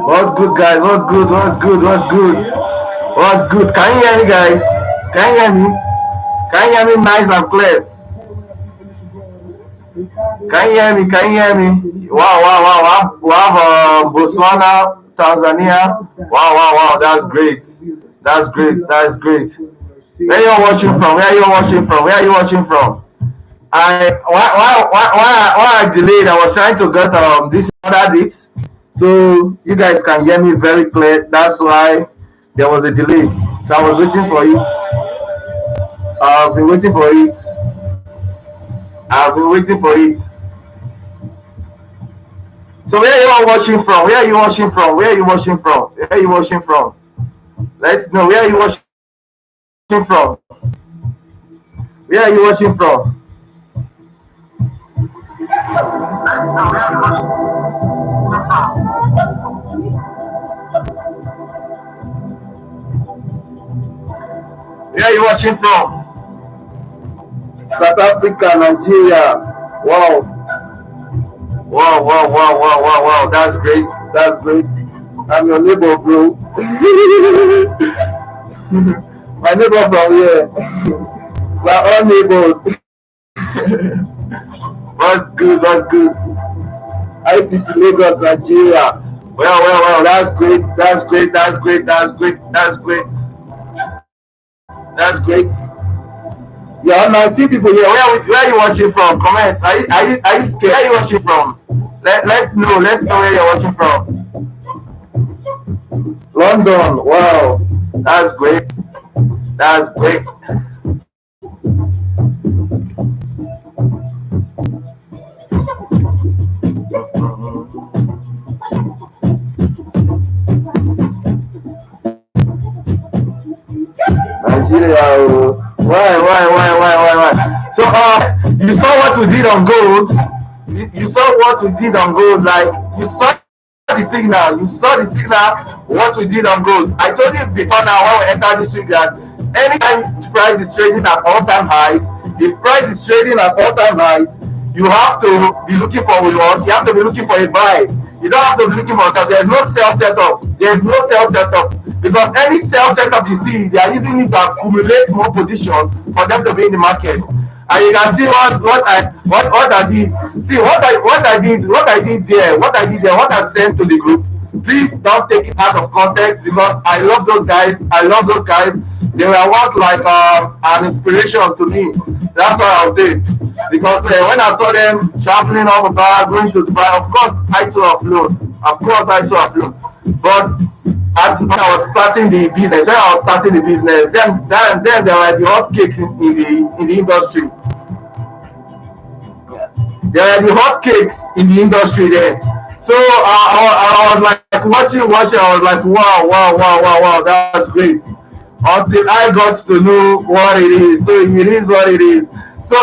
What's good, guys? What's good? What's good? What's good? What's good? Can you hear me, guys? Can you hear me? Can you hear me nice and clear? Can you hear me? Can you hear me? Wow, wow, wow. We have Botswana, Tanzania. Wow, wow, wow. That's great. That's great. That's great. Where are you watching from? Where are you watching from? Where are you watching from? Why I delayed? I was trying to get this other date, so you guys can hear me very clear. That's why there was a delay. So I was waiting for it. I've been waiting for it. I've been waiting for it. So where are you all watching from? Where are you watching from? Where are you watching from? Where are you watching from? Let's know. Where are you watching from? Where are you watching from? Where are you watching from? South Africa, Nigeria. Wow. Wow, wow, wow, wow, wow, wow. That's great. That's great. I'm your neighbor, bro. My neighbor from here. We're all neighbors. What's good? What's good? I see to Lagos, Nigeria. Well, well, well. That's great. That's great. That's great. That's great. That's great. That's great. Yeah, 19 people here. Where are you watching from? Comment. Are you scared? Where are you watching from? Let's know. Let's know where you're watching from. London. Wow. That's great. That's great. Nigeria. Why? So, you saw what we did on gold. You saw what we did on gold. Like, you saw the signal. You saw the signal. What we did on gold. I told you before now when we entered this week that anytime price is trading at all-time highs, if price is trading at all-time highs, you have to be looking for what? You have to be looking for a buy. You don't have to be looking for sell. There's no sell setup. There's no sell setup. Because any sell setup you see, they are using it to accumulate more positions for them to be in the market. And you can see what I did. See what I did there, what I sent to the group. Please don't take it out of context because I love those guys. I love those guys. They were once like an inspiration to me. That's what I'll say. Because when I saw them traveling all over, going to Dubai, of course I too have flown. Of course I too have flown. But when I was starting the business, then there were the hot cakes in the industry. There were the hot cakes in the industry there. So I was like watching. I was like, wow, that's great. Until I got to know what it is. So it is what it is. So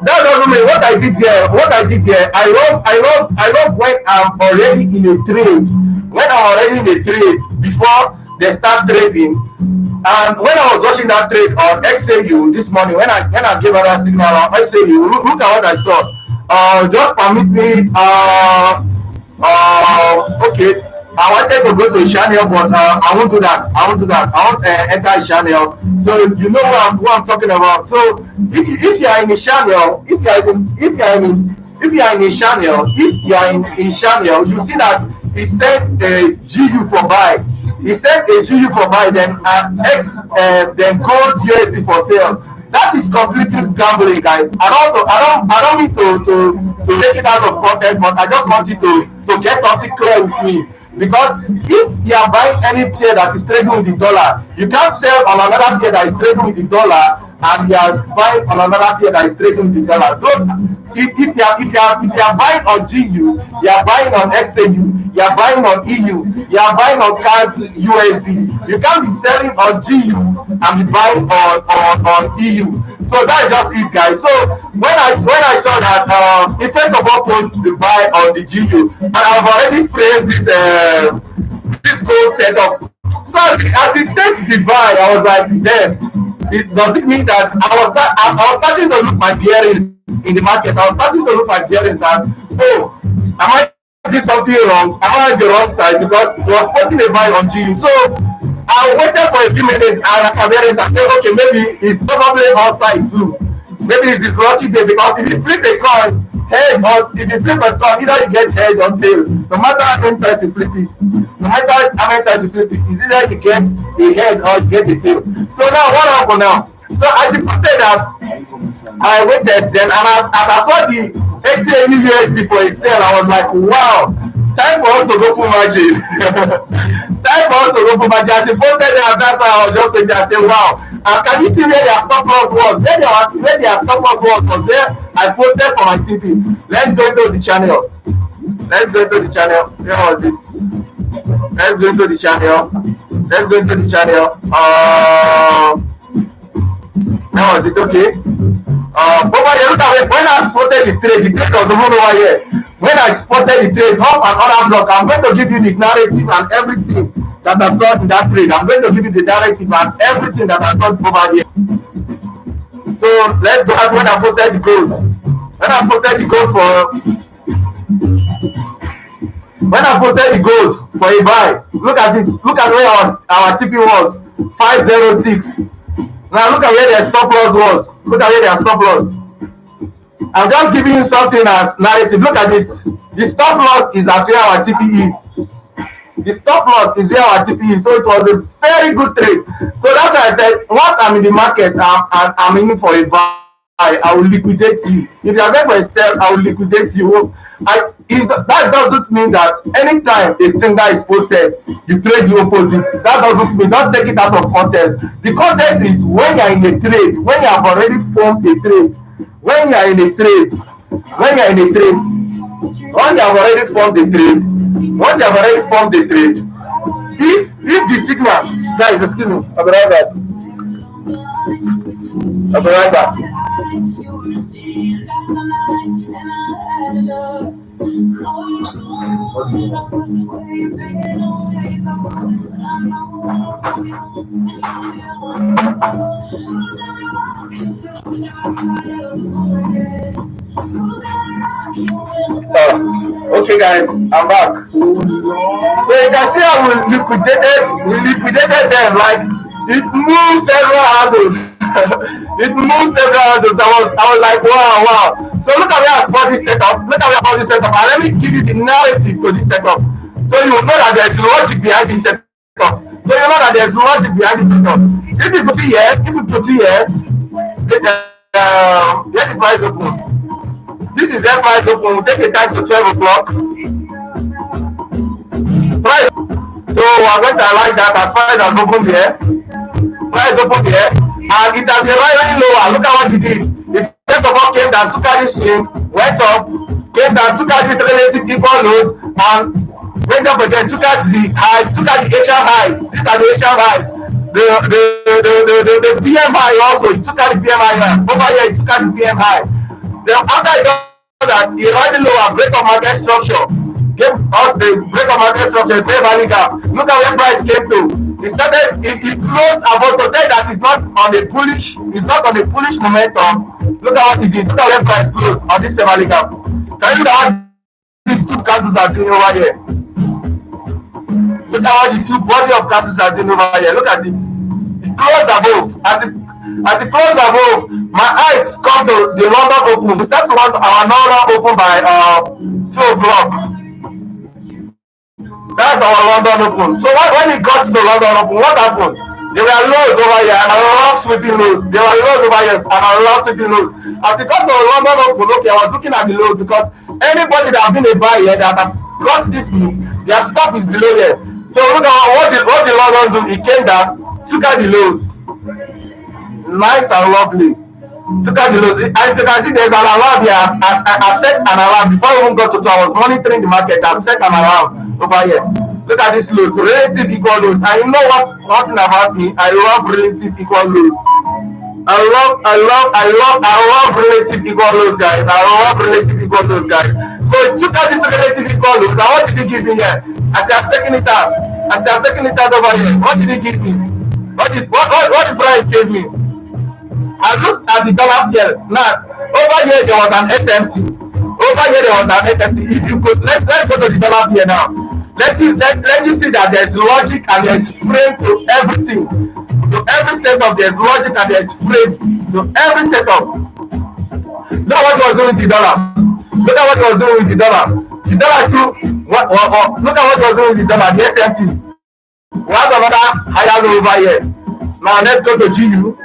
that doesn't mean what I did here. I love when I'm already in a trade. When I'm already in a trade before they start trading. And when I was watching that trade on XAU this morning, when I gave out that signal on XAU, look at what I saw. Just permit me. Okay. I wanted to go to channel, but I won't do that. I won't enter channel. So you know what I'm talking about. So if you are in a channel, if you are in channel, you see that it sent a GU for buy. He sent a GU for buy, then X, then gold USD for sale. That is completely gambling, guys. I don't mean to take it out of context, but I just want you to get something clear with me. Because if you are buying any pair that is trading with the dollar, you can't sell on another pair that is trading with the dollar, and you are buying on another pair that is trading with the dollar. Don't, if you are buying on GU, you are buying on XAU, you are buying on EU, you are buying on cards USD. You can't be selling on GU and be buying on EU. So that's just it, guys. So when I saw that, it first of all post the buy on the GU, and I've already framed this gold setup. So as he sent the buy, I was like, damn. Does it mean that I was starting to look my bearings in the market? I was starting to look my bearings that, oh, am I doing something wrong? Am I on the wrong side? Because it was posting a buy on GU. So I waited for a few minutes and my bearings, I said, okay, maybe it's probably outside too. Maybe it's his lucky day, because if you flip a coin head, or if you flip a coin, either you get head or tail. No matter how many times you flip it, no matter how many times you flip it, it's either you get a head or you get a tail. So now what happened now? So as you posted that, I waited, then, and as I saw the XAU USD for a sale, I was like, wow, time for us to go full margin. Time for us to go full margin. As you posted there, that's how I was just saying, I said, wow. And can you see where their stop loss was? Where their stop loss was there. I posted for my TP. Let's go into the channel. Let's go into the channel. Where was it? Let's go into the channel. Let's go into the channel. Where was it? Okay. Over here, look at it. When I spotted the trade was over here. When I spotted the trade off and other block, I'm going to give you the narrative and everything that I saw in that trade. I'm going to give you the narrative and everything that I saw over here. So let's go back when I posted the gold. When I posted the gold for a buy, look at it. Look at where our TP was, 506. Now look at where their stop loss was. Look at where their stop loss. I'm just giving you something as narrative. Look at it. The stop loss is at where our TP is. The stop loss is where our TP is. So it was a very good trade. So that's why I said, once I'm in the market, I'm in for a buy, I will liquidate you. If you are going for a sell, I will liquidate you. That doesn't mean that anytime a signal is posted, you trade the opposite. That doesn't mean, don't take it out of context. The context is when you are in a trade, when you have already formed a trade, when you are in a trade, when you are in a trade, when you have already formed a trade, once you have already formed a trade, if the signal, guys, excuse me, I'll be right back. I'll be right back. Okay, guys, I'm back. So you can see how we liquidated them. Like, it moved several handles. It moved several handles. I was like, wow. So look at where I bought this setup. Look at where I bought this setup. And let me give you the narrative to this setup. So you know that there's logic behind this setup. So you know that there's logic behind this setup. If you put it here, let the price open. This is their price open. We'll take the time to 12 o'clock. Price. So I'm going to like that as far as I'm open here. Price open here. And it has been rising lower. Look at what it did. It first of all came down, took out this swing, went up, came down, took out this relative equal lows, and went up again, took out the highs, took out the Asian highs. These are the Asian highs. The PMI also, he took out the PMI. Over here, he took out the PMI. Then after he done that, he riding lower, break of market structure, gave us the break of market structure, same value gap. Look at where price came to. It closed about to tell that it's not on a bullish momentum. Look at what it did. Look at where price closed on this same value gap. Can you look at what these two candles are doing over here? Look at what the two body of candles are doing over here. Look at it. It closed above. As it closed above, my eyes come to the London open. We start to want our London open by 2 o'clock. That's our London Open. So when it got to the London Open, what happened? There were lows over here, and I love sweeping lows. There were lows over here, and I love sweeping lows. As it got to the London Open, okay, I was looking at the lows because anybody that have been a buyer that have got this move, their stop is below here. So look at what the London do. It came down, took out the lows, nice and lovely. Took out the lows. As you can see, there's an alarm here. I set an alarm before I even got to two. I was monitoring the market. I set an alarm over here. Look at this lows, relative equal lows. And you know what? One thing about me, I love relative equal lows. I love relative equal lows, guys. I love relative equal lows, guys. So it took out this relative equal lows. Now what did he give me here? As I have taken it out. As I have taken it out over here. What did he give me? What the price gave me? I looked at the dollar here. Now, over here there was an SMT. Over here there was an SMT. If you could, let's go to the dollar here now. Let you see that there's logic and there's frame to everything. To every setup, there's logic and there's frame to every setup. Look at what he was doing with the dollar. Look at what he was doing with the dollar. The dollar too. Look at what he was doing with the dollar. The SMT. We have another higher low over here. Now let's go to GU.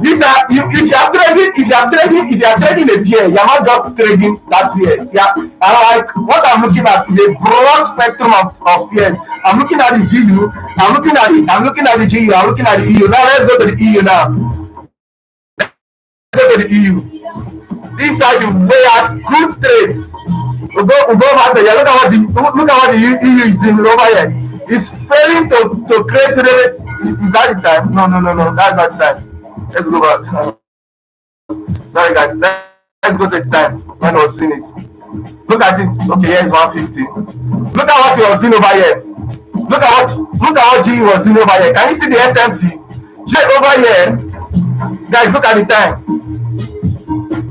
These are if you are trading a pair, you're not just trading that pair. Yeah, and like what I'm looking at is a broad spectrum of pairs. I'm looking at the GU, I'm looking at the GU, I'm looking at the EU. Now let's go to the EU now. Let's go to the EU. These are the way at good trades. We'll go back there. Look at what the EU is doing over here. It's failing to create today. Is that the time? No, that's not the time. Let's go back. Sorry guys, let's go to the time when I was doing it. Look at it. Okay, here is 150. Look at what he was doing over here. Look at what G was doing over here. Can you see the SMT? G over here. Guys, look at the time.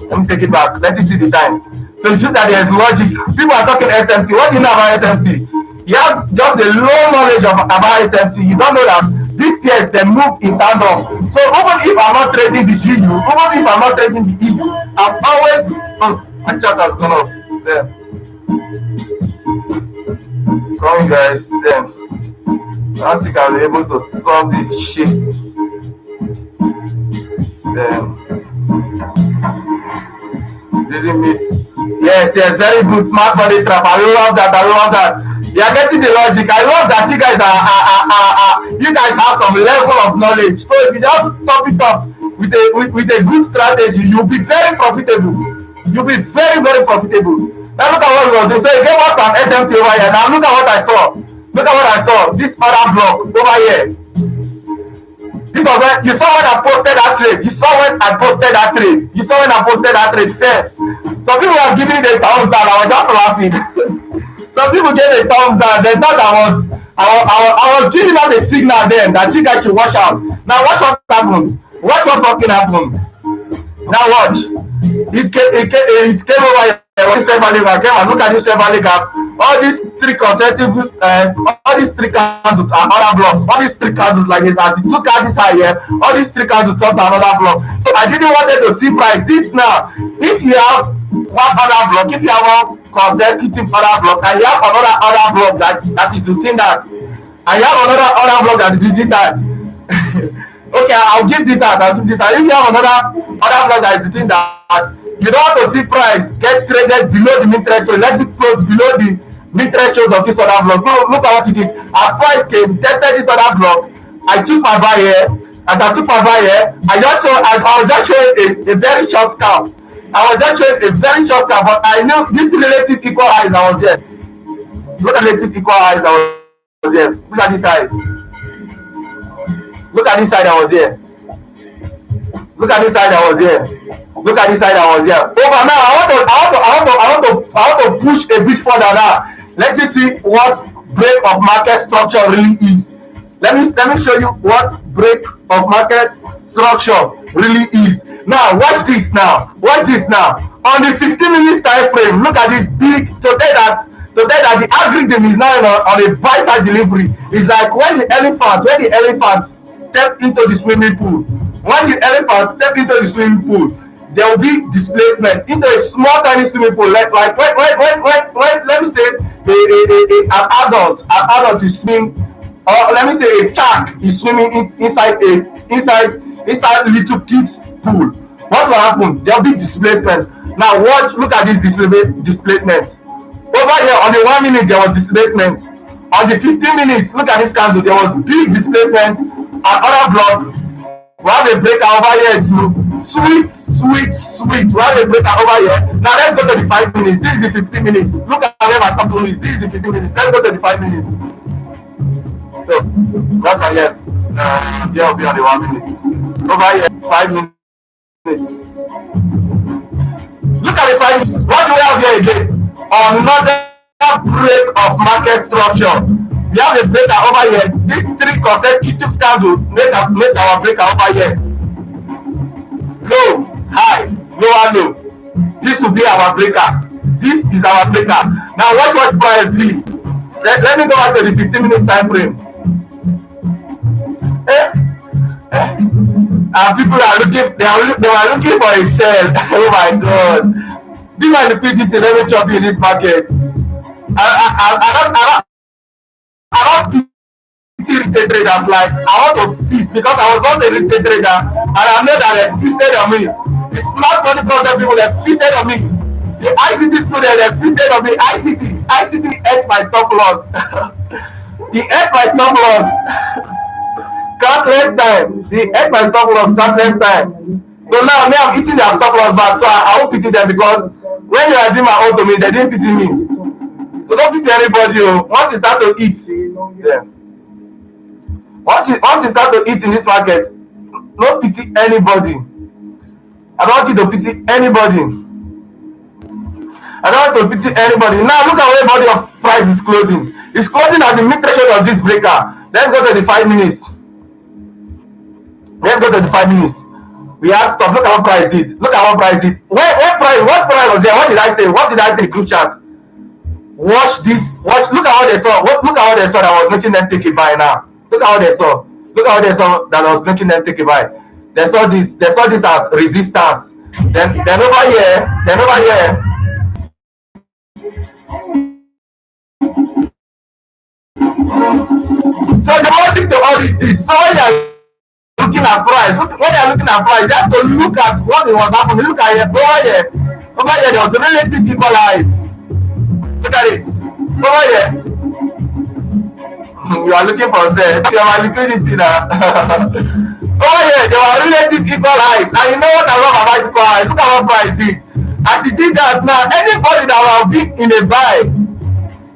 Let me take it back. Let you see the time. So you see that there is logic. People are talking SMT. What do you know about SMT? You have just a low knowledge about SMT. You don't know that these pairs they move in tandem. So even if I'm not trading the GU, even if I'm not trading the EU, I'm always my chart has gone off. There. Come on guys, then. I don't think I'll be able to solve this shit. Then. Didn't miss. Yes, very good. Smart money trap. I love that. You are getting the logic. I love that you guys you guys have some level of knowledge. So if you just top it up with a good strategy, you'll be very profitable. You'll be very, very profitable. Now look at what we was doing. So he gave us an SMT over here. Now look at what I saw. This other block over here. This was when you saw when I posted that trade. You saw when I posted that trade first. Some people were giving it a thumbs down. I was just laughing. Some people gave a thumbs down. They thought I was giving out a signal then that you guys should watch out. Now watch what happened. Watch what fucking happened. Now watch. It came over here. Look at this Chevrolet gap. All these three consecutive, all these three candles are other block. All these three candles like this. As it took out this high here, all these three candles stopped another block. So I didn't want to see price. This now, if you have one other block, if you have one consecutive other block, and you have another other block that is within that, and you have another other block that is within that. Okay, I'll give this out. If you have another block that is within that, you don't want to see price get traded below the mid threshold. Let it close below the mid threshold of this other block. Look at what it did. As price came, tested this other block. I took my buy here. As I took my buy here, I was just showing a very short scalp. But I knew this relative equal highs that was here. Look at relative equal highs that was here. Look at this side. Look at this side that was here. Look at this side that was here. Over now, I want to push a bit further now. Let you see what break of market structure really is. Let me show you what break of market structure really is. Now watch this now. On the 15 minutes time frame, look at this big to tell that the algorithm is now on a buy side delivery. It's like when the elephant step into the swimming pool. there will be displacement into a small tiny swimming pool. Like when let me say an adult is swimming, or let me say a child is swimming inside little kids pool. What will happen? There will be displacement. Now watch, look at this displacement. Over here on the 1 minute there was displacement. On the 15 minutes, look at this candle, there was big displacement. Another block, we have a breaker over here too. Sweet. We have a breaker over here. Now let's go to the 5 minutes. This is the 15 minutes. Look at where my customer is. This is the 15 minutes. Let's go to the 5 minutes. So, not here. Here will be on the 1 minute. Over here, 5 minutes. Look at the 5 minutes. What do we have here again? Another break of market structure. We have a breaker over here. This 3 consecutive candle makes our breaker over here. Low, high, lower, low. This will be our breaker. This is our breaker. Now watch what price do. Let me go back to the 15 minutes time frame. And people are looking, they are looking for a sell. Oh my god. Be my liquidity, let me chop you in this market. I don't pity retail traders. Like, I want to feast because I was once a retail trader and I know that they feasted on me. The smart money concept people, they feasted on me. The ICT student, they feasted on me. ICT ate my stop loss. He ate my stop loss. Countless time. He ate my stop loss countless time. So now me, I'm eating their stop loss back. So I won't pity them because when you are doing my own to me, they didn't pity me. So don't pity anybody. Once you start to eat, yeah. Once you start to eat in this market, don't pity anybody. I don't want you to pity anybody. I don't want to pity anybody. Now look at where body of price is closing. It's closing at the mid threshold of this breaker. Let's go to the 5 minutes. Let's go to the 5 minutes. We have stop. Look at what price did. Look at what price did. What price was there? What did I say? What did I say in the group chat? Watch this. Watch. Look at what they saw. Look at what they saw that was making them take a buy now. Look at what they saw. Look at what they saw that was making them take a buy. They saw this. They saw this as resistance. Then over here. Then over here. So the logic to all this. So when you're looking at price, when you're looking at price, you have to look at what was happening. Look at here. Over here. Over here, there was a relative equalize. Look at it. Over here. You are looking for sale. You have liquidity now. Over here, there were relative equal highs. And you know what I love about equal highs? Look at what price did. As he did that now, anybody that will have been in a buy,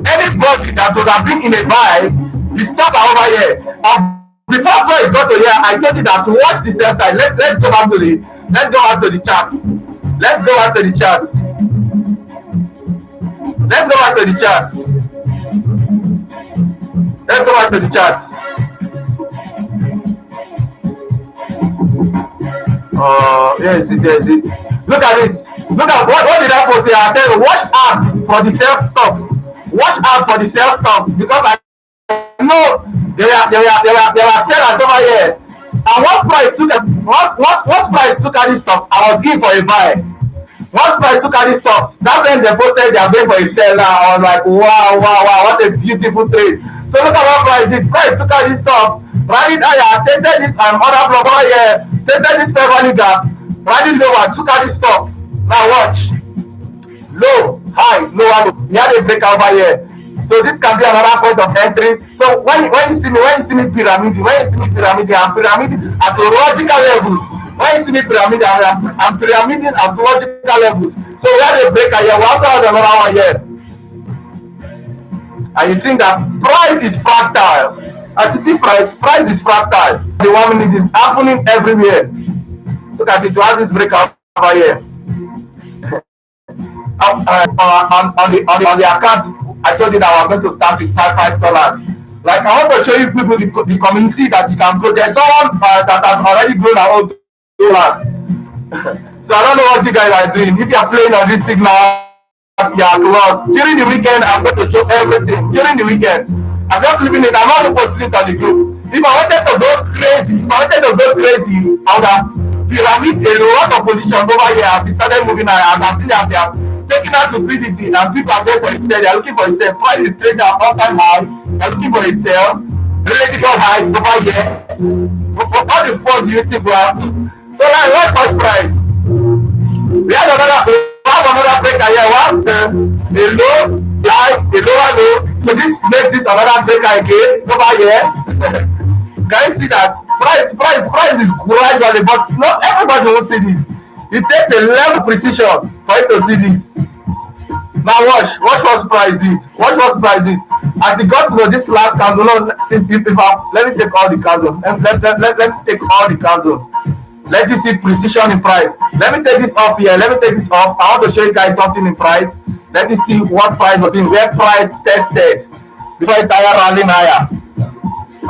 anybody that would have been in a buy, the stocks are over here. Before price got to here, I told you that to watch the sell side. Let's go back to the charts. Let's go back to the charts. Let's go back to the charts. Let's go back to the charts. Here is it. Look at it. Look at what did I post here? I said watch out for the self stops. Watch out for the self stops because I know there were sellers over here. And once price took at this stops, I was in for a buy. Once price took at this stops, that's when they posted they are going for a sell now. I was like, wow, what a beautiful trade. So look at what price did. Price took out this stop, rallied higher, tested this other block over here, tested this fair value gap, rallied lower, took out this stop. Now watch. Low, high, lower, low. We had a break over here. So this can be another point of entry. So when you see me pyramiding, I'm pyramiding at logical levels. When you see me pyramiding, I'm pyramiding at logical levels. So we have a breaker here. We also have another one here. And you think that price is fractal. As you see price is fractal. The 1 minute is happening everywhere. Look at it, you have this breakout over here. On the account, I told you that I was going to start with $5. Like I want to show you people the community that you can grow. There's someone that has already grown our own dollars. So I don't know what you guys are doing. If you are playing on this signal, you are lost. During the weekend, I'm going to show everything. During the weekend, I'm just leaving it. I'm not going to post it on the group. If I wanted to go crazy, I would have pyramid a lot of position over here as he started moving as I've seen that they have taken out liquidity and people are going for a sell. They are looking for a sell. Price is trading at all time high. They are looking for a sell. Relative highs over here. What the fuck do you think will happen? So now what's first price? We have another breaker here. We have a low high, a lower low. So this makes this another breaker again over here. Can you see that? Price is gradually, but not everybody will see this. It takes a level of precision for you to see this. Now watch what price did. Watch what price did. As it got to this last candle, no, let me take all the candle. Let me take all the candle. Let you see precision in price. Let me take this off here. Let me take this off. I want to show you guys something in price. Let you see what price was in, where price tested before it started rallying higher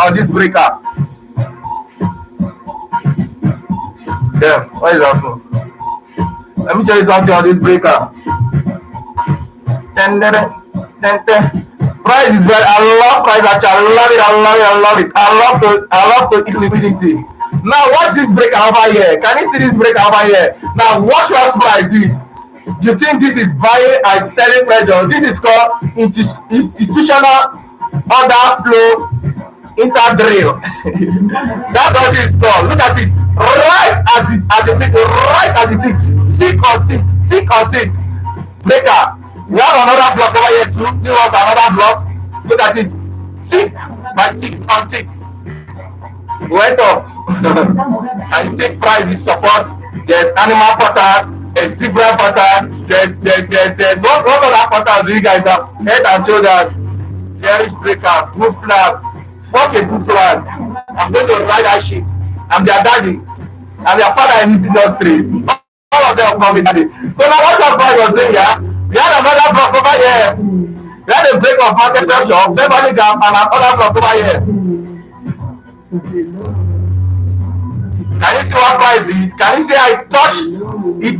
on this breaker. Yeah, what is happening? Let me show you something on this breaker. Price is very. I love price actually. I love it. I love to eat liquidity. Now watch this breaker over here. Can you see this breaker over here? Now watch what price did. You think this is buying and selling pressure? This is called institutional order flow interdrill. That's what this is called. Look at it. Right at the middle, right at the tick on tick. Breaker. We have another block over here too. This was another block. Look at it. Tick by tick on tick. Went up. And tick price is support. There's animal pattern, there's zebra pattern, there's what other pattern do you guys have? Head and shoulders, bearish breaker, blue flag. Fuck a blue flag. I'm going to ride that shit. I'm their daddy. I'm their father in this industry. All of them come with daddy. So now what your price was doing here? We had another block over here. We had a break of market pressure, February gap, and another block over here. Can you see what price did? Can you see how it touched the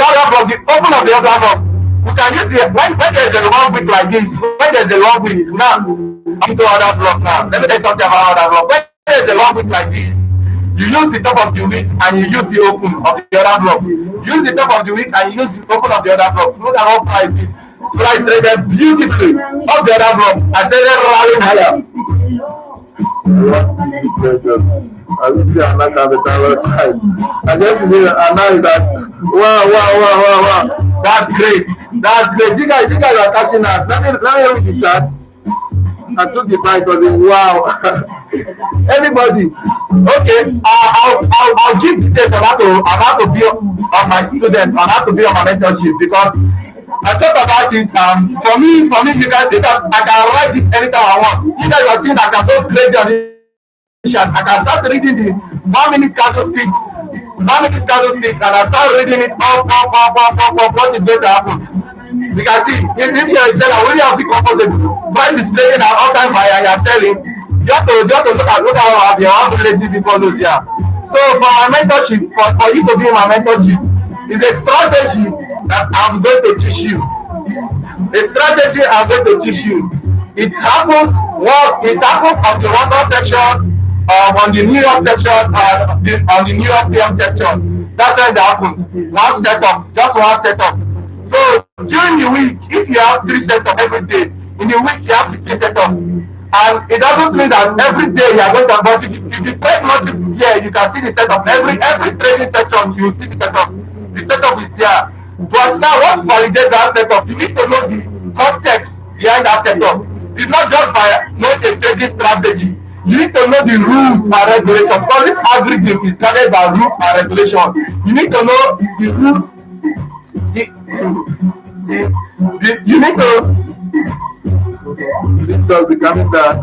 other block, the open of the other block? You can use the when there's a long week like this, when there's a long week now, into other block now. Let me tell you something about other block. When there's a long week like this, you use the top of the week and you use the open of the other block. Use the top of the week and you use the open of the other block. Look at how price did. Price traded beautifully of the other block. I said they're rallying higher. I will see another capital side. I just feel and now is that wow. That's great. You guys are catching that. Let me read the chat. I took the bite of it. Wow. Anybody? Okay. I'll give details on how to be on my student, on how to be on my mentorship because I thought about it. For me, you can see that I can write this anytime I want. You guys are seeing I can go crazy on this. I can start reading the 1 minute candlestick, and I start reading it up. What is going to happen? You can see if you are selling, when you feel comfortable, price is trading at all time high and you are selling. You have to look at what you have relative follows here. So for my mentorship, for you to be in my mentorship, is a strategy that I'm going to teach you. It happens on the London section, on the New York section, on the New York PM section. That's when it happens. Just one setup. So during the week, if you have 3 setups every day, in the week you have 50 setups. And it doesn't mean that every day you are going to, but if you play multiple here, you can see the setup. Every trading section, you see the setup. The setup is there. But now what validates that setup? You need to know the context behind that setup. It's not just by knowing a trading strategy. You need to know the rules and regulations. Because this algorithm is guided by rules and regulations. You need to know the rules. You need to. This does becoming that.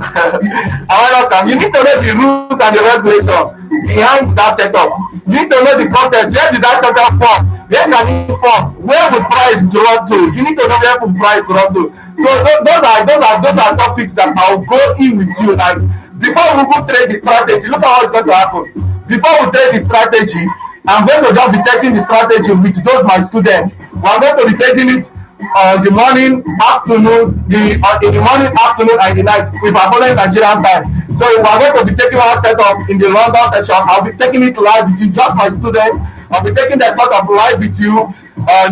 You need to know the rules and the regulations behind that setup. You need to know the context. Where did that setup form? Where can it form? Where will price drop to? You need to know where will price drop to. So those are topics that I'll go in with you. Like before we go trade the strategy, look at what's going to happen. Before we trade the strategy, I'm going to just be taking the strategy with those my students. We're going to be taking it in the morning, afternoon, and the night. If I'm following Nigerian time, So we are going to be taking our setup in the London section. I'll be taking it live with you, just my students. I'll be taking the setup live with you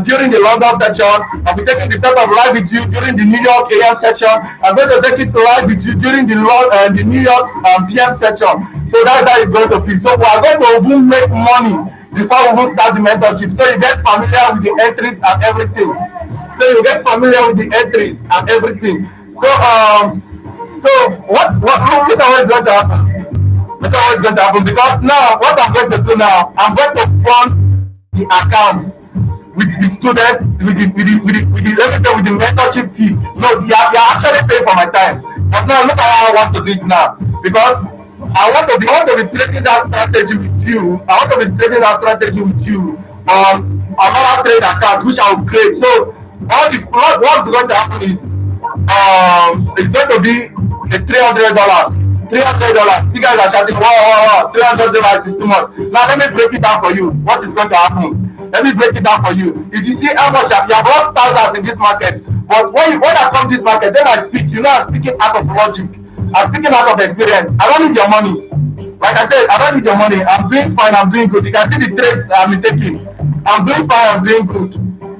during the London section. I'll be taking the setup live with you during the New York AM section. I'm going to take it live with you during the New York PM section. So that's how it's going to be. So we are going to even make money before we even start the mentorship. So you get familiar with the entries and everything. So you get familiar with the entries and everything. So look at what's going to happen. Look at what's going to happen, because now what I'm going to do now, I'm going to fund the account with the students, let me say, with the mentorship fee. No, you're actually paying for my time. But now look at how I want to do it now, because I want to be trading that strategy with you. I want to be trading that strategy with you on another trade account which I will create. So what's going to happen is it's going to be a $300. $300. You guys are shouting, wow, wow, wow, $300 is too much. Now let me break it down for you. What is going to happen? Let me break it down for you. If you see how much you have lost thousands in this market, but when I come this market, then I speak. You know, I'm speaking out of logic. I'm speaking out of experience. I don't need your money. Like I said, I don't need your money. I'm doing fine. I'm doing good. You can see the trades I'm taking. I'm doing fine. I'm doing good.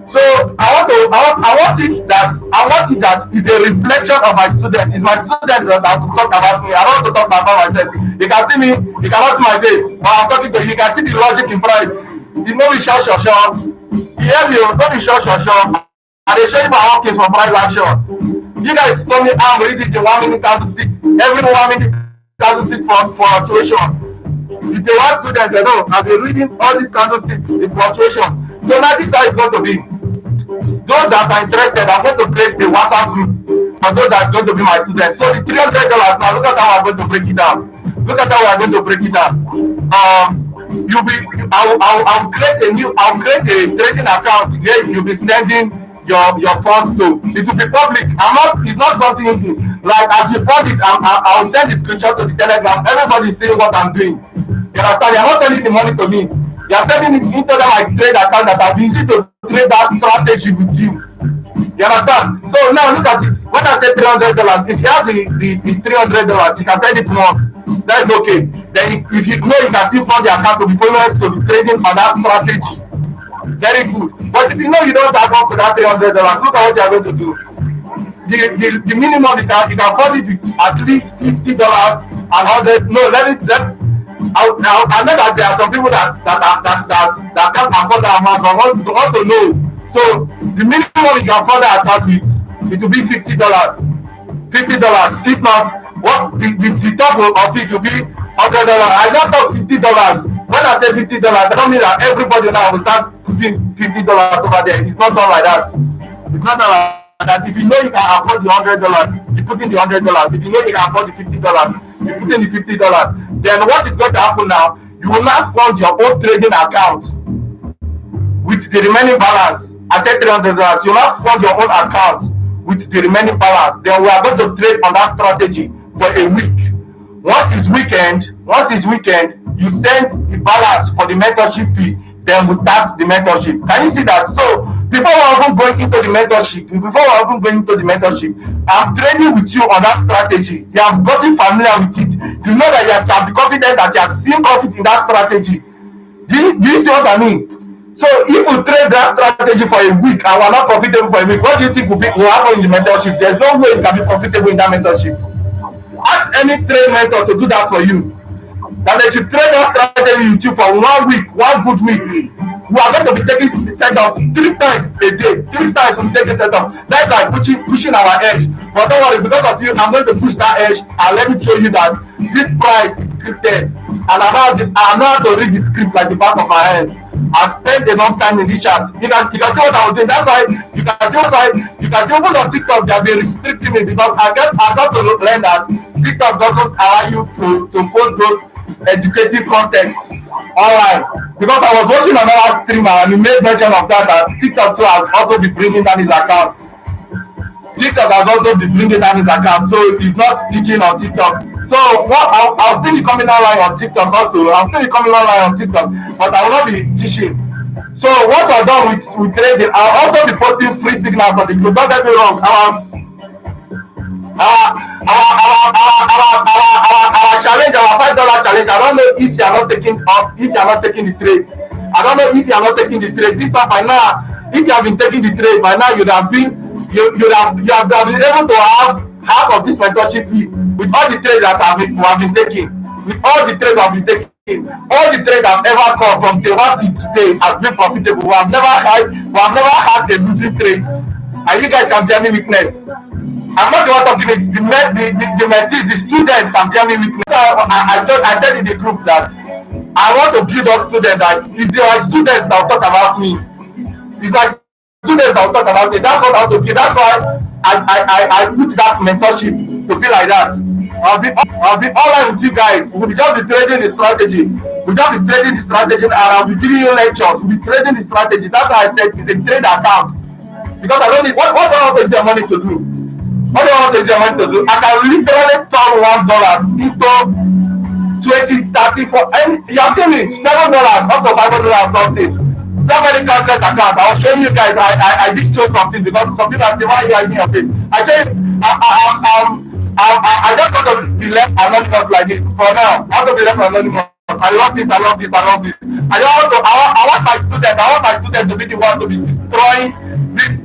So I want it that is a reflection of my student. It's my student that have to talk about me. I don't want to talk about myself. You can see me, you cannot see my face, but I'm talking to you. You can see the logic in front. You know me, sure. You hear me? Don't be sure. And they show you my own case for price action. You guys saw me, I'm reading the 1 minute candlestick. Every 1 minute candlestick for fluctuation. The one students, they know, I've been reading all these candlesticks, the fluctuation. So now this is how it's going to be. Those that are interested, I'm going to create a WhatsApp group for those that's going to be my students. So the $300 now, look at how I'm going to break it down. Look at how we're going to break it down. I'll create a trading account where you'll be sending your funds to. It will be public. It's not something like as you fund it, I'll send the screenshot to the Telegram. Everybody see what I'm doing. You understand? You're not sending the money to me. You're sending it into my trade account that I've been using to trade that strategy with you. You understand? So now look at it. When I say $300, if you have the $300, you can send it once. That's okay. Then if you know, you can still fund the account to be followers to be trading on that strategy. Very good. But if you know you don't have up to that $300, look at what you are going to do. The minimum you can fund it with at least $50 and 100. No, I know that there are some people that can't afford that amount but want to know. So the minimum you can afford that account with, it will be $50. If not, what the top of it will be $100. I don't talk $50. When I say $50, I don't mean that everybody now will start putting $50 over there. It's not done like that. It's not done like that. If you know you can afford the $100, you put in the $100. If you know you can afford the $50, you put in the $50. Then what is going to happen now? You will now fund your own trading account with the remaining balance. I said $300. You will now fund your own account with the remaining balance. Then we are going to trade on that strategy for a week. Once it's weekend, you send the balance for the mentorship fee. Then we start the mentorship. Can you see that? So before we're even going into the mentorship, I'm trading with you on that strategy. You have gotten familiar with it. You know that you can be confident that you are seeing profit in that strategy. Do you see what I mean? So if we trade that strategy for a week and we're not profitable for a week, what do you think will happen in the mentorship? There's no way you can be profitable in that mentorship. Ask any trade mentor to do that for you. That they should trade that strategy with you for 1 week, one good week. We are going to be taking setup 3 times a day. 3 times we'll be taking setup. That's like pushing our edge. But don't worry, because of you, I'm going to push that edge and let me show you that this price is scripted. And I know how to read the script like the back of my hands. I spent enough time in this chat. You can see what I was doing. That's why you can see even on TikTok they have been restricting me, because I got to learn that TikTok doesn't allow you to post those educative content online, because I was watching another streamer and he made mention of that TikTok too has also been bringing down his account. So he's not teaching on TikTok. So I'll still be coming online on TikTok also. But I will not be teaching. So once we're done with trading, I'll also be posting free signals on the group. Don't get me wrong. $5 challenge. I don't know if you are not taking up, if you are not taking the trades. I don't know if you are not taking the trade. This time by now, if you have been taking the trade by now, you have been able to have half of this mentorship fee with all the trades that we have been taking, with all the trades we have been taking. All the trade I've ever come from day one till today has been profitable. We have never had a losing trade, and you guys can bear me witness. I'm not the one talking it. The mentees, the students can bear me witness. So I said in the group that I want to build up students that it's my students that will talk about me. It's my students that will talk about me. That's what I want to be. That's why I put that mentorship to be like that. I'll be online with you guys. We'll be just be trading the strategy. We'll just be trading the strategy, and I'll be giving you lectures. We'll be trading the strategy. That's why I said it's a trade account. Because I don't need what do I want to use your money to do? What do I want to use your money to do? I can literally turn $1 into 20, 30, for and you have seen it, $7 up to $500 something. So many countless accounts. I was showing you guys. I did show something because some people say, why are you hiding your face? I say I just want to be left anonymous like this for now. I want to be left anonymous. I love this. I love this. I love this. I want my student. I want my student to be the one to be destroying this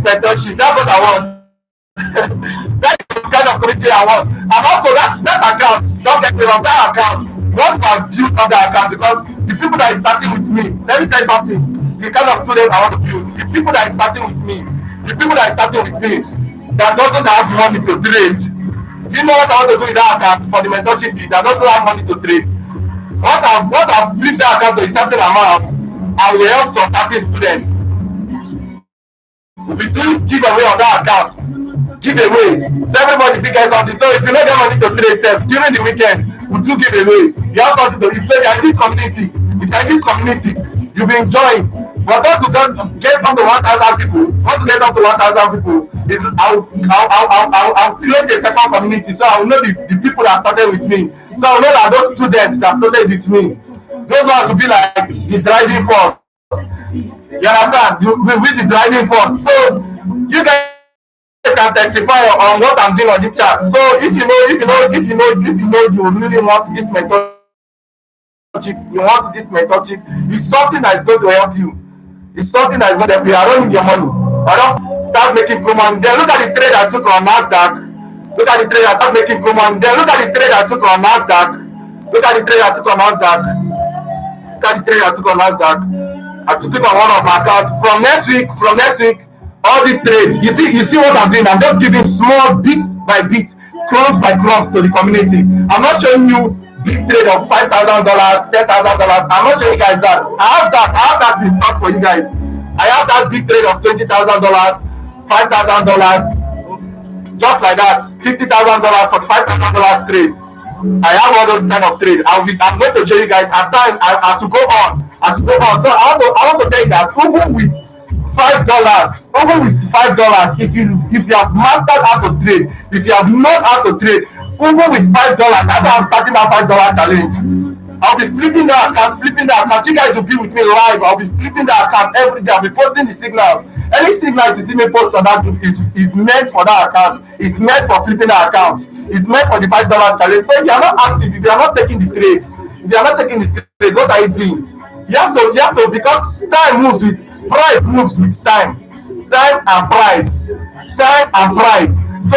mentorship. That's what I want. That's the kind of community I want. And also that account, don't get me wrong, that account, once I build up that account, because the people that is starting with me, let me tell you something, the kind of student I want to build, the people that is starting with me, that doesn't have money to trade. You know what I want to do with that account for the mentorship fee, that doesn't have money to trade. Once I've flipped that account to a certain amount, I will help some certain students. We'll be doing giveaway on that account. Giveaway. So everybody figures something. So if you don't get money to trade self during the weekend, we do giveaway. You have something to eat. So you're in this community. If you're in this community, you'll be enjoying. But once you get up to 1,000 people, is I'll create a second community. So I will know the people that started with me. So I will know that those students that started with me, those ones will be like the driving force. You understand? With the driving force. So you guys can testify on what I'm doing on the chat. So if you you really want this mentorship, it's something that is going to help you. It's something that is going to help you. I don't need your money. I don't start making cool money. Then look at the trade I took on Nasdaq. Look at the trade I took making cool money. Then look at the trade I took on Nasdaq. Look at the trade I took on Nasdaq. Look at the trade I took on Nasdaq. I took it on one of my accounts. From next week, all these trades, you see what I'm doing. I'm just giving small bits by bit, crumbs by crumbs to the community. I'm not showing you big trade of $5,000, $10,000. I'm not showing you guys that. I have that in stock for you guys. I have that big trade of $20,000, $5,000, just like that. $50,000 for $5,000 trades. I have all those kind of trade. I'm going to show you guys at times as you go on. So I want to tell you that even with $5, if you have mastered how to trade, if you have known how to trade, even with $5, that's why I'm starting that $5 challenge. I'll be flipping that account. You guys will be with me live. I'll be flipping that account every day. I'll be posting the signals. Any signals you see me post on that group is meant for that account. It's meant for flipping that account. It's meant for the $5 challenge. So if you are not active, if you are not taking the trades, what are you doing? You have to because time moves with price moves with time and price. So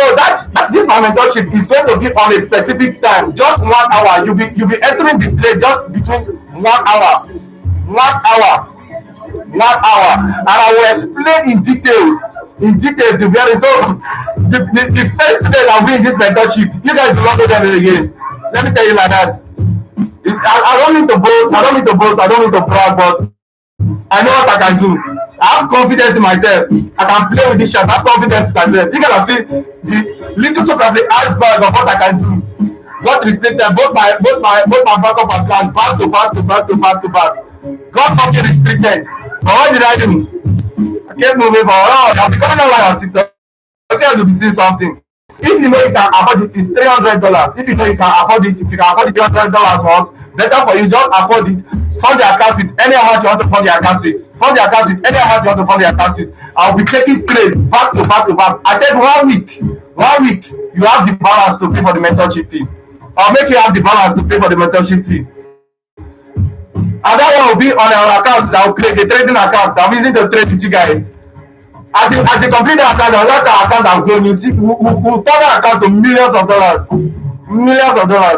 this my mentorship is going to be on a specific time, just 1 hour. You'll be entering the trade just between 1 hour, and I will explain in details the very. So the first day I'll be in this mentorship, you guys will not know them again. Let me tell you like that. I don't need to boast. I don't need to brag, but I know what I can do. I have confidence in myself. I can play with this shot. I have confidence in myself. You can see the little talk of the iceberg of what I can do. What restricted both my backup and plan back to back. Got something restricted. But what did I do? I kept moving forward. I'm becoming online on TikTok. Okay, to be seeing something. If you know you can afford it, it's $300. If you know you can afford it, if you can afford it $300 once, better for you. Just afford it. Fund the account with any amount you want to fund the account with. I'll be taking trades back to back. I said 1 week. You have the balance to pay for the mentorship fee. or make you have the balance to pay for the mentorship fee. And that one will be on our account that will create the trading account that I'm using to trade with you guys. As you complete that account, that account that will grow, you see, we'll turn that account to millions of dollars,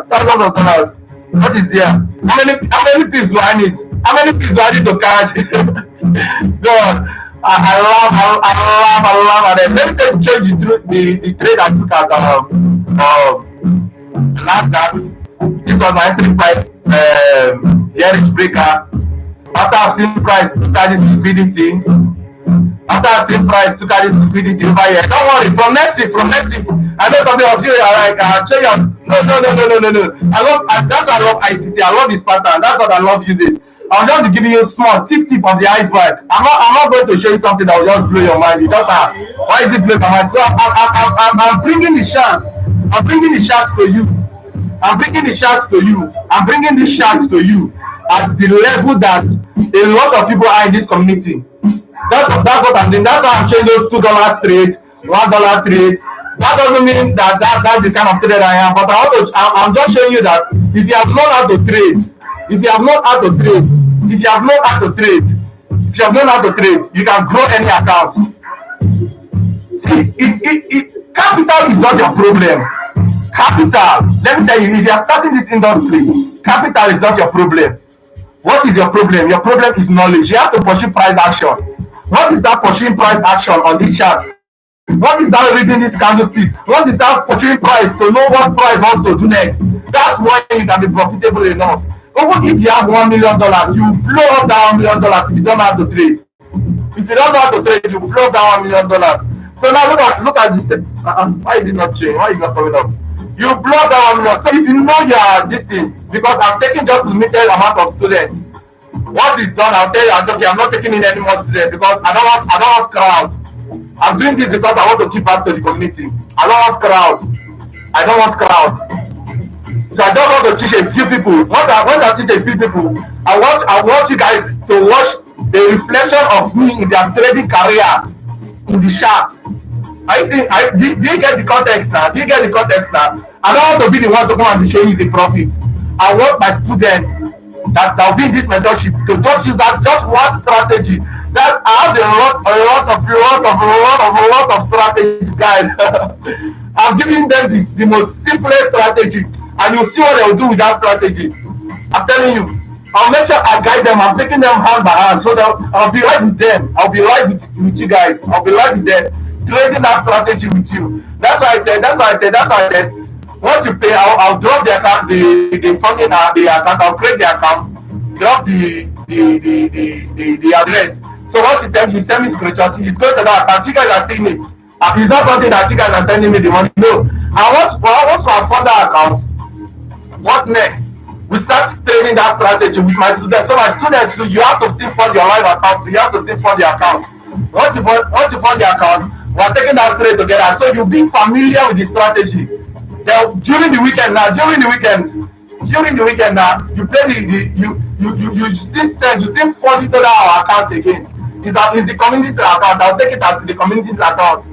thousands of dollars. What is there? How many pips do I need? How many pips do I need to cash? God, I love, and then let me tell you, change the trade I took at last time. This was my entry price, here is breaker. After I've seen price to carry this liquidity, after I've seen price to carry this liquidity over here. Don't worry, from next week, I know something of you are like, show you. No. That's why I love ICT. I love this pattern. That's what I love using. I'm just giving you a small tip of the iceberg. I'm not going to show you something that will just blow your mind. You just why is it blowing my mind? So I'm bringing the sharks. I'm bringing the sharks to you. I'm bringing the sharks to you. I'm bringing the sharks to you at the level that a lot of people are in this community. That's what I'm doing. That's why I'm showing those $2 trade, $1 trade. That doesn't mean that's the kind of trader I am. But I'm just showing you that if you have known how to trade, if you have known how to trade, if you have known how to trade, if you have known how to trade, you can grow any account. See, capital is not your problem. Capital, let me tell you, if you are starting this industry, capital is not your problem. What is your problem? Your problem is knowledge. You have to pursue price action. What is that pursuing price action on this chart? What is that reading this candlestick? What is that pursuing price to know what price wants to do next? That's why you can be profitable enough. Even if you have $1 million, you blow up that $1 million if you don't know how to trade. If you don't know how to trade, you blow up that $1 million. So now look at this. Why is it not changing? Why is it not coming up? You blow up that $1 million. So if you know you are this thing, because I'm taking just limited amount of students. Once it's done, I'll tell you, I'm not taking in any more students because I don't want crowd. I'm doing this because I want to give back to the community. I don't want crowd. So I just want to teach a few people. When I teach a few people, I want you guys to watch the reflection of me in their trading career in the charts. Are you seeing? Do you get the context now? I don't want to be the one to come and be showing you the profit. I want my students that will be in this mentorship to just use that just one strategy. That I have a lot of strategies, guys. I'm giving them the most simplest strategy, and you'll see what they'll do with that strategy. I'm telling you, I'll make sure I guide them. I'm taking them hand by hand, so that I'll be right with them. I'll be right with you guys. I'll be right with them, trading that strategy with you. That's why I said. Once you pay, I'll drop the account, the funding, the account. I'll create the account, drop the address. So once you send me screenshot, it's going to that account. You guys are seeing it. It's not something that you guys are sending me the money. No. And once I fund that account, what next? We start training that strategy with my students. So my students, so you have to still fund your live account. So you have to still fund the account. Once you fund the account, we're taking that trade together. So you'll be familiar with the strategy. Then during the weekend now, you pay you still fund it to our account again. Is the community's account? I'll take it as the community's account.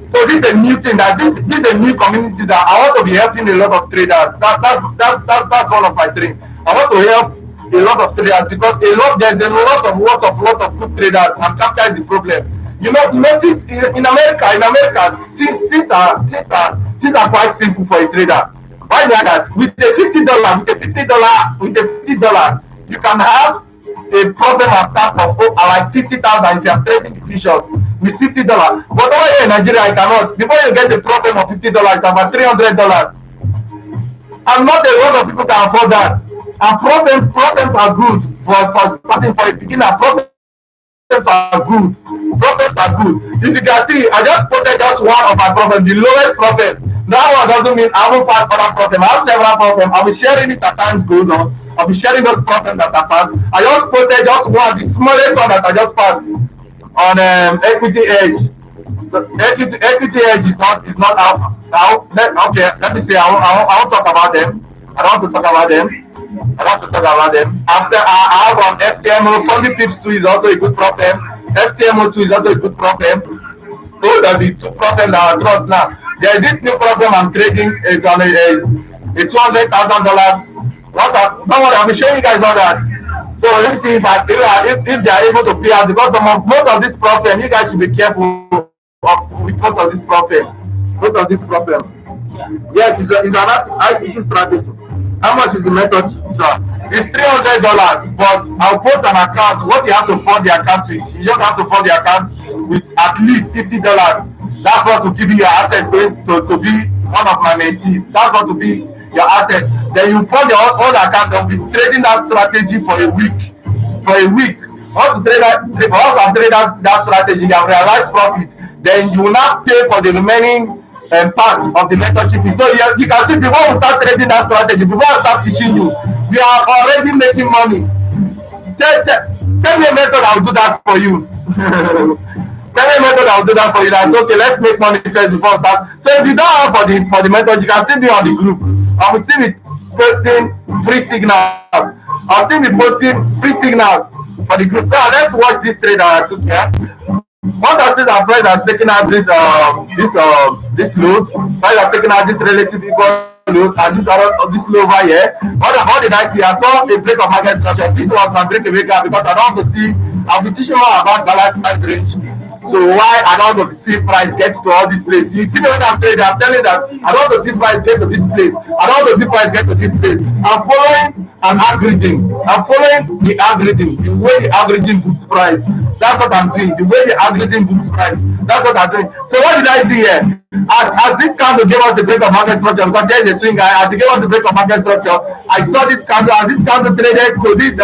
So this is a new thing this is a new community that I want to be helping a lot of traders. That's one of my dreams. I want to help a lot of traders because there's a lot of good traders, and capital is the problem. You notice in America, things are quite simple for a trader. Why is that? With a $50, you can have a profit attack of like 50,000 if you are trading the futures with $50. But over here in Nigeria, I cannot. Before you get the profit of $50, it's about $300. And not a lot of people can afford that. And profits are good for starting for a beginner. Profits are good. If you can see, I just posted just one of my profits, the lowest profit. That one doesn't mean I won't pass other profits. I have several profits. I'll be sharing it as time goes on. I'll be sharing those profits that I passed. I just posted just one, the smallest one that I just passed on equity edge. So equity edge is not out. Okay, let me see. I won't talk about them. I don't want to talk about them. After I have on FTMO, Funny Pips 2 is also a good problem. FTMO 2 is also a good problem. Those are the two problems that I trust now. There is this new problem I'm trading. It's a $200,000. Don't worry, I'll be showing you guys all that. So let me see if they are able to pay out, because most of this problem, you guys should be careful with most of this problem. Most of this problem. Yes, it's an ICT strategy. How much is the method? It's $300, but I'll post an account. What you have to fund the account with, you just have to fund the account with at least $50. That's what to give you your access to be one of my mentees. That's what to be your asset. Then you fund your own account and be trading that strategy for a week. For a week. Once you trade that strategy, you have realized profit. Then you will not pay for the remaining part of the mentorship fee. So you can see, before we start trading that strategy, before I start teaching you, we are already making money. Tell me a method I will do that for you. Tell me a method I will do that for you. That's okay. Let's make money first before we start. So if you don't have for the method, you can still be on the group. I will still be posting free signals. I'll still be posting free signals for the group. Now let's watch this trade that I took here. Once I see that price has taken out this lows, price has taken out this relative equal lows and this low over here. What did I see? I saw a break of market structure. This was my break away gap, because I don't want to see. I'll be teaching more about balance price range. So why I don't want to see price get to all this place? You see me when I'm trading, I'm telling that I don't want to see price get to this place. I don't want to see price get to this place. I'm following an algorithm. I'm following the algorithm. The way the algorithm boosts price. That's what I'm doing. The way the algorithm boosts price. That's what I'm doing. So what did I see here? As this candle gave us the break of market structure, because here is a swing guy. As he gave us the break of market structure, I saw this candle. As this candle traded to this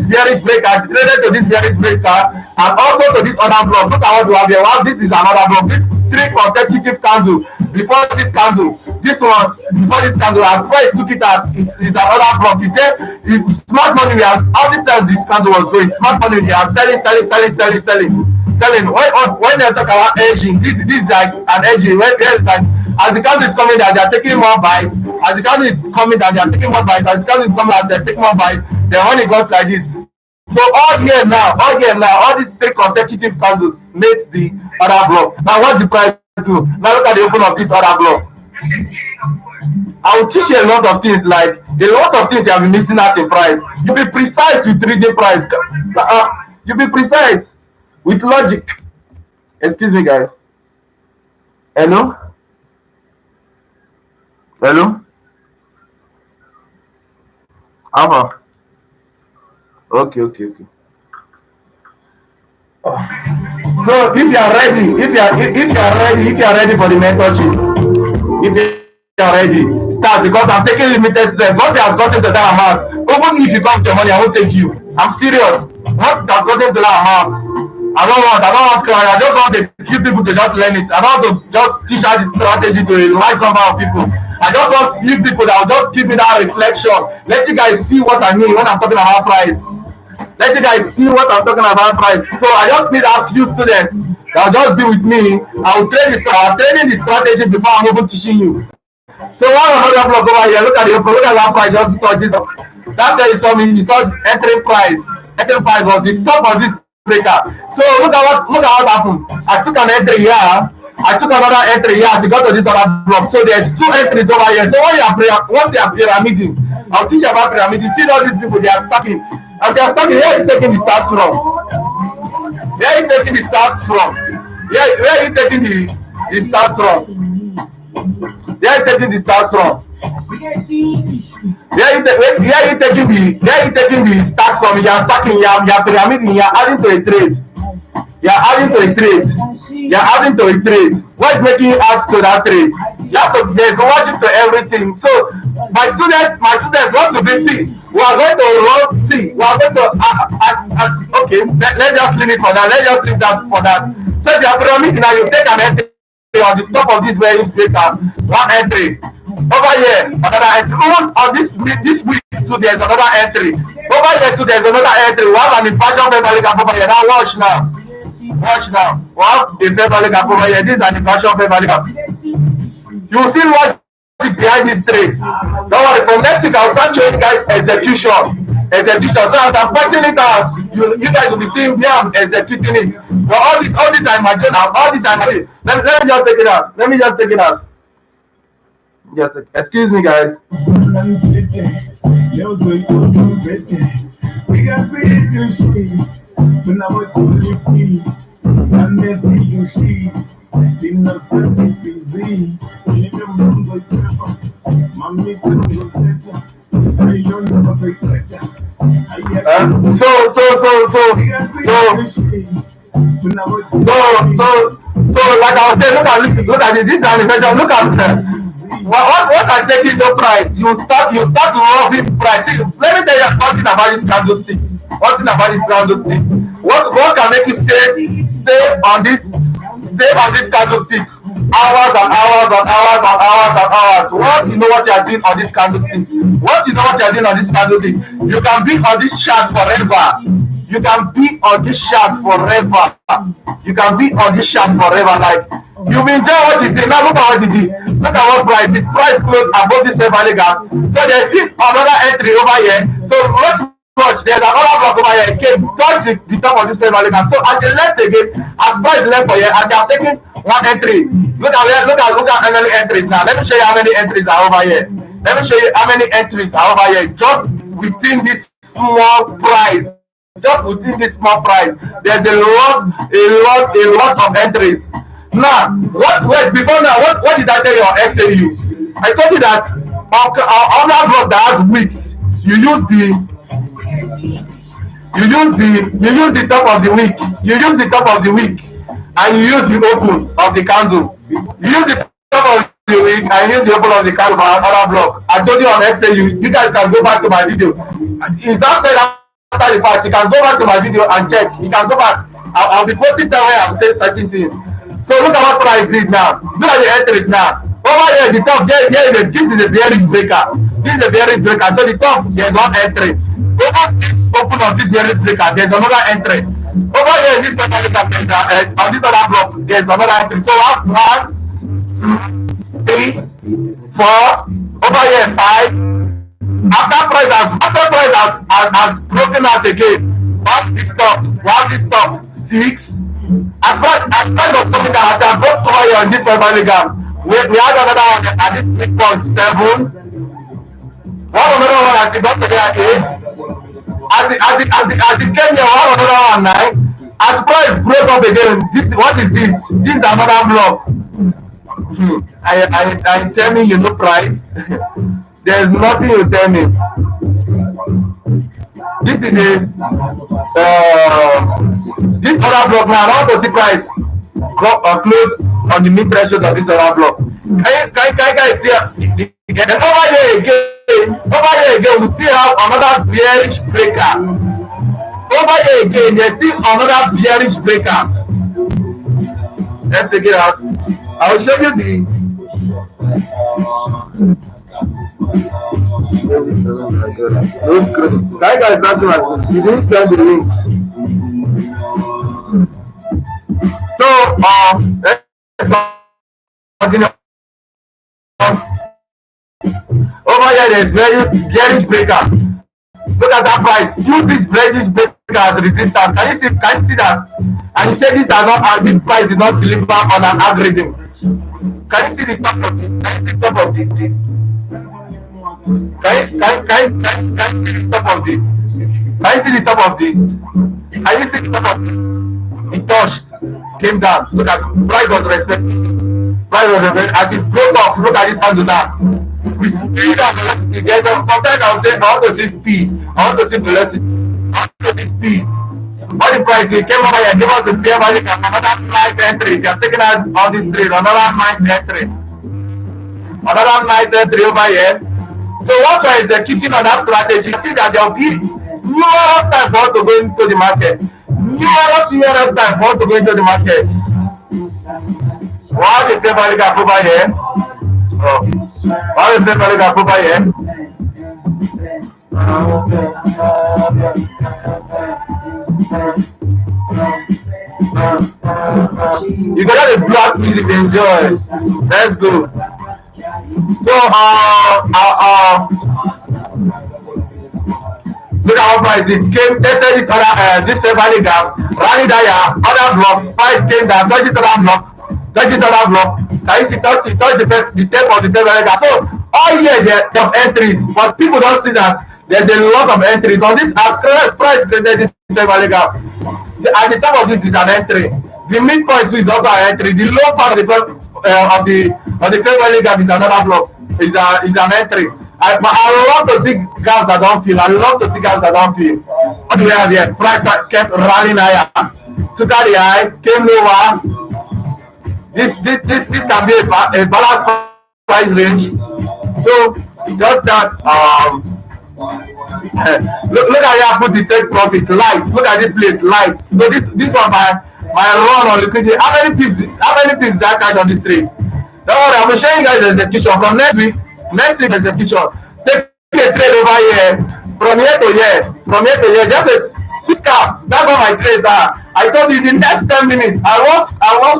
bearish breaker, as it traded to this bearish breaker, and also to this other block. Look at what we have here. Wow, this is another block. This 3 consecutive candle. Before this candle, this one, before this candle, as price took it out, it is another block. If smart money, we are all this time this candle was going. Smart money, we are selling. When they talk about edging, this is like an edging. When like, as the candle is coming down, they are taking more buys. As the candle is coming down, they are taking more buys. As the candle is coming out, they are taking more buys. Then when it got like this, so all year now, all these 3 consecutive candles makes the other block. Now what the price do? Now look at the open of this other block. I will teach you a lot of things, like a lot of things you have been missing out in price. You be precise with 3-day price. You be precise with logic. Excuse me, guys. Hello? Alpha. Okay. So if you are ready for the mentorship, if you are ready, start, because I'm taking limited students. Once you have gotten to that amount, even if you come to your money, I won't take you. I'm serious. Once it has gotten to that amount, I don't want clients. I just want a few people to just learn it. I don't want to just teach out the strategy to a large number of people. I just want few people that will just give me that reflection. Let you guys see what I mean when I'm talking about price. Let you guys see what I'm talking about price. So I just need a few students that will just be with me. I'm training the strategy before I'm even teaching you. So one another block over here, look at that price just touch this up. That's where you saw me. You saw entering price. Entering price was the top of this breaker. So look at what happened. I took an entry here. I took another entry here to go to this other block. So there's 2 entries over here. So once you are pyramiding, I'll teach you about pyramiding. See all these people, they are stacking. As you are stacking, where are you taking the stacks from? Where are you taking the stacks from? Where are you taking the stacks from? Where are you taking the stacks from? Where are you taking the stacks from? You are stacking, you are pyramiding, you are adding to a trade. What is making you add to that trade? There's logic to everything. So my students, once you been see, we are going to okay, let's just leave it for that. Let's just leave that for that. So if you are pyramiding now, you take an entry on the top of this bearish breaker, 1 entry. Over here, another entry. Even on this week too, there's another entry. Over here too, there's another entry. We have an inversion fair value gap over here. Now watch now. We have a fair value gap over here. This is an inversion fair value gap. You will see logic behind these trades. Don't worry. From next week, I'll start showing you guys execution. So as I'm pointing it out, you guys will be seeing where I'm executing it. But all this I imagine. Let me just take it out. Just excuse me, guys. So like I was saying, look at this. This is an invention. Look at what I take it no price. You start loving price. See, let me tell you one thing about these candlesticks. One thing about these candlesticks. What can make you stay on this candlestick hours and hours and hours and hours and hours. Once you know what you are doing on this candlestick, once you know what you are doing on this candlestick, you can be on this chart forever. You can be on this chart forever. You can be on this chart forever. Like you enjoy what you did. Now look at what you did. Look at what price. The price closed above this fair value gap. So there's still another entry over here. So watch. There's another block over here. It came touch the top of this fair value gap. So as you left again, as price left for here, as you have taken one entry. Look at how many entries now. Let me show you how many entries are over here. Let me show you how many entries are over here. Just within this small price. Just within this small price, there's a lot of entries. Now, wait, before now, what did I tell you on XAU? I told you that our other block that has weeks, you use the top of the week, and you use the open of the candle. You use the top of the week and use the open of the candle for another block. I told you on XAU, you guys can go back to my video. Is that said after the fact? You can go back to my video and check. You can go back. I'll be posting time where I've said certain things. So look at what price did now. Look at the entries now. Over here, the top, this is a bearish breaker. This is a bearish breaker. So the top, there's one entry. Over this open of this bearish breaker, there's another entry. Over here, in this on this other block, there's another entry. So I have 1, 2, 3, 4. Over here, 5. After price has broken out again, one this top 6. As price was coming down, as I broke over here on this value gap, we had another one at this midpoint 7. One another one as it got to there 8. As it came here, one another one 9. As price broke up again, what is this? This is another block. I tell me you know price. There's nothing you tell me. This is this other block now. I want to see price close on the mid threshold of this other block. Can you guys see? And over here again, we still have another bearish breaker. Over here again, there's still another bearish breaker. Let's take it out. I will show you the. Those good. That guy is not too. You didn't send the link. So let's continue. Over here there's bearish breaker. Look at that price. Use this bearish breaker as resistance. Can you see that? And you say this price is not delivered on an algorithm. Can you see the top of this? Can you see the top of this? Can you see the top of this? Can you see the top of this? Can you see the top of this? It touched, came down. Look at price was respected. Price was respected. As it broke up, look at this handle now. We speed and velocity. There's a sometimes I will say I want to see speed. I want to see velocity. I want to see speed. All the price we came over here, give us a fair value and another nice entry. If you are taking out on this trade, another nice entry. Another nice entry over here. So once we are executing on that strategy, see that there will be numerous time for us to go into the market. Numerous time for us to go into the market. What is the value gap over here? What is the value gap over here? You got the blast music to enjoy. Let's go. So look at what price it came, tested this other this value gap, rally there, other block, price came down, touch it other block, Can you see touch the tape of the fair value gap? So all year there of entries, but people don't see that there's a lot of entries on this. As price created this fair value gap, at the top of this is an entry. The midpoint too is also an entry. The low part of the fair value gap is another block. Is an entry. I love to see gaps that don't fill. I love to see gaps that don't fill. What do we have here? Price that kept rallying higher. Took out the high, came lower. This can be a balanced price range. So just that look at here, put the take profit lights. Look at this place lights. So this one my run on liquidity. How many pips that cash on this trade? Don't worry, I'm showing you guys the execution from next week. Next week execution. Take a trade over here from here to here, from here to here. Just a six cap. That's what my trades are. I told you the next 10 minutes. I love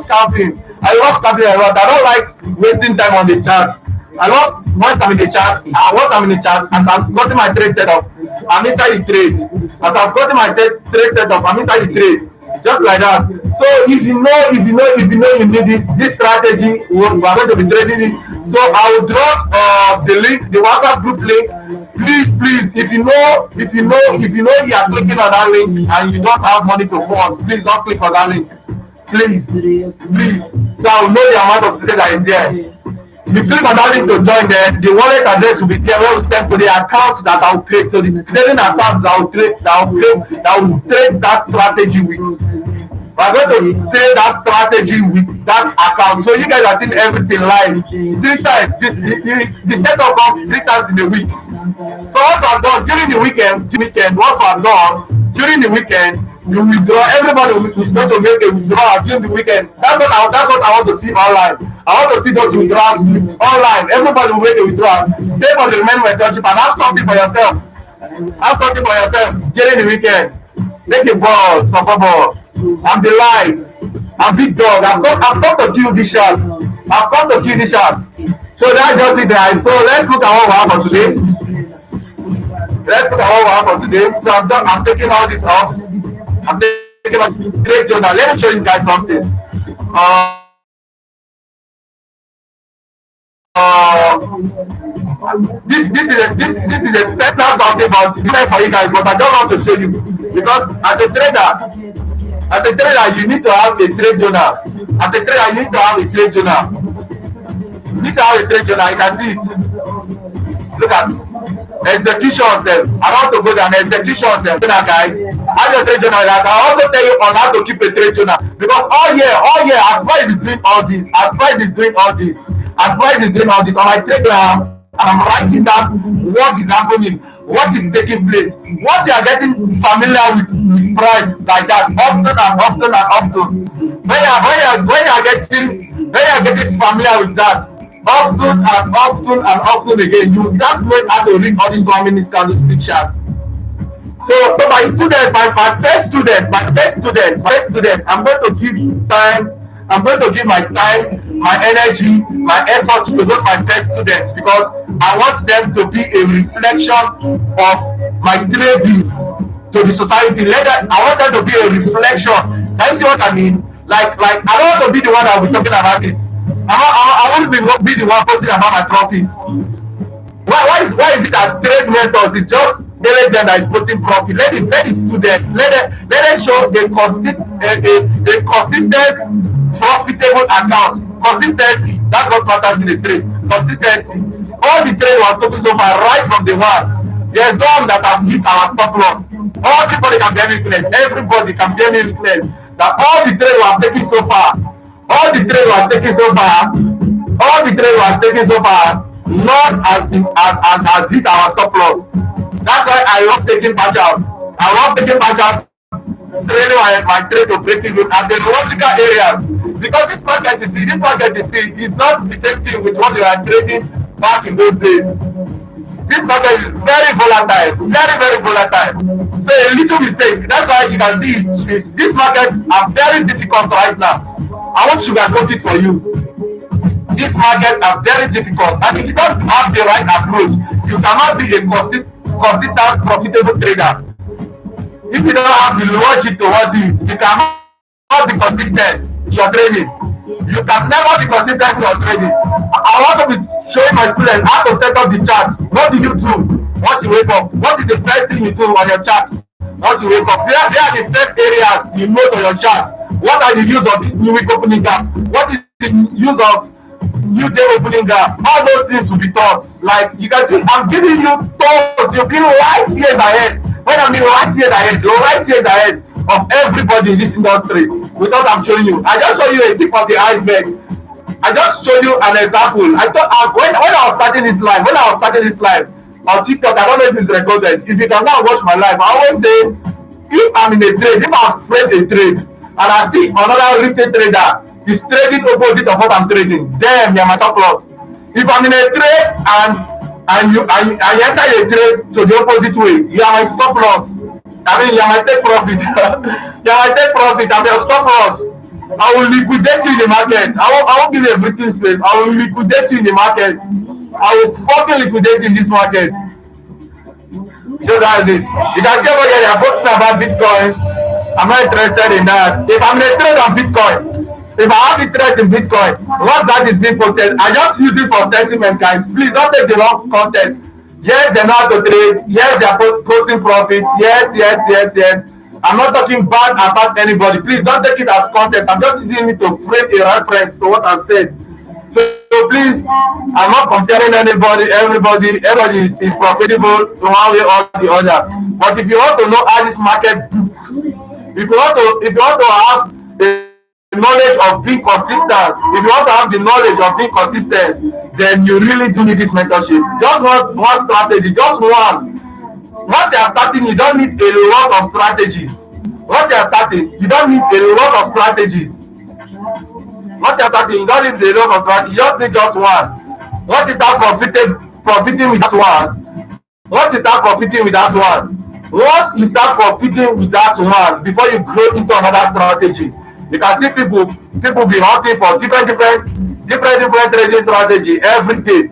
scalping. I love scalping a lot. I don't like wasting time on the chart. I love once I'm in the chart. Once I'm in the chart, as I've gotten my trade set up, I'm inside the trade. As I've gotten my trade set up, I'm inside the trade. Just like that. So if you know you need this strategy, we are going to be trading it. So I will drop the link, the WhatsApp group link. Please, if you know you are clicking on that link and you don't have money to fund, please don't click on that link. Please. So I will know the amount of trade that is there. You click on that link to join them. The wallet address will be there where we send to the account that I will create. So the trading account that will trade that strategy with. We are going to trade that strategy with that account. So you guys are seeing everything live 3 times. The setup comes 3 times in a week. So once I'm done during the weekend, once I'm done during the weekend, you withdraw. Everybody is going to make a withdrawal during the weekend. That's what I want to see online. I want to see those withdrawals online. Everybody will make a withdrawal. Pay for the remaining mentorship and have something for yourself. Have something for yourself during the weekend. Make a ball, support ball. I'm the light. I'm big dog. I've come to kill this shot. So that's just it, guys. So let's look at what we have for today. So I'm taking all this off. I'm taking my trade journal. Let me show you guys something. This is a personal something about it for you guys, but I don't want to show you because as a trader, you need to have a trade journal. As a trader, you need to have a trade journal. You can see it. Look at executions them. I want to go down executions them. Guys, have your trade journal. I also tell you on how to keep a trade journal because all year, as price is doing all this, on my trade journal, I'm writing down what is happening, what is taking place. Once you are getting familiar with price like that, often, when you are getting familiar with that, often again, you start knowing how to read all these 1 minute candlestick charts. So my first student, I'm going to give time. I'm going to give my time, my energy, my effort to those my first students because I want them to be a reflection of my trading to the society. I want them to be a reflection. Can you see what I mean? Like I don't want to be the one that will be talking about it. I want to be the one posting about my profits. Why is it that trade mentors is just them that is posting profit? Let the students let them show a consistent profitable account. Consistency, that's what matters in the trade. Consistency. All the trade was talking so far right from the one. There's no one that have hit our stop loss. Everybody can be weakness. Everybody can be weakness. That all the trade was taking so far. Not as hit our stop loss. That's why I love taking patch outs. Training my trade to break even at the logical areas because this market you see is not the same thing with what you are trading back in those days. This market is very volatile, very volatile. So a little mistake, that's why you can see this market are very difficult right now. I won't sugarcoat it for you. These markets are very difficult, and if you don't have the right approach, you cannot be a consistent profitable trader. If you don't have the logic towards it, you cannot be consistent in your trading. You can never be consistent in your trading. I want to be showing my students how to set up the chart. What do you do once you wake up? What is the first thing you do on your chart once you wake up? Where are the first areas you note on your chart? What are the use of this new week opening gap? What is the use of new day opening gap? All those things will be taught. Like you can see, I'm giving you thoughts. You've been right years ahead. When I mean right years ahead, you're right years ahead of everybody in this industry. Without I'm showing you, I just show you a tip of the iceberg. I just show you an example. I thought when I was starting this live, on TikTok, I don't know if it's recorded. If you can go and watch my live, I always say, if I'm in a trade, if I'm afraid a trade, and I see another retail trader is trading opposite of what I'm trading, damn, you're my top loss. If I'm in a trade and you enter a trade to the opposite way, you are my stop loss. I mean, you are my take profit. You are my take profit. I'm your stop loss. I will liquidate you in the market. I won't give you a breathing space. I will liquidate you in the market. I will fucking liquidate you in this market. So that's it. You can see over here they are posting about Bitcoin. I'm not interested in that. If I'm in a trade on Bitcoin, if I have interest in Bitcoin, once that is being posted, I just use it for sentiment, guys. Please don't take the wrong context. Yes, they know how to trade. Yes, they are posting profits. Yes, yes, yes, yes. I'm not talking bad about anybody. Please don't take it as context. I'm just using it to frame a reference to what I've said. So please, I'm not comparing anybody. Everybody is profitable to one way or the other. But if you want to know how this market books, if you want to have the knowledge of being consistent, if you want to have the knowledge of being consistent, then you really do need this mentorship. Just one strategy, just one. Once you are starting, you don't need a lot of strategy. Once you are starting, you don't need a lot of strategies. Once you are starting, you don't need a lot of strategy. You just need just one. Once you start profiting with that one, once you start profiting with that one, once you start profiting with that one, before you grow into another strategy, you can see people be hunting for different trading strategy every day.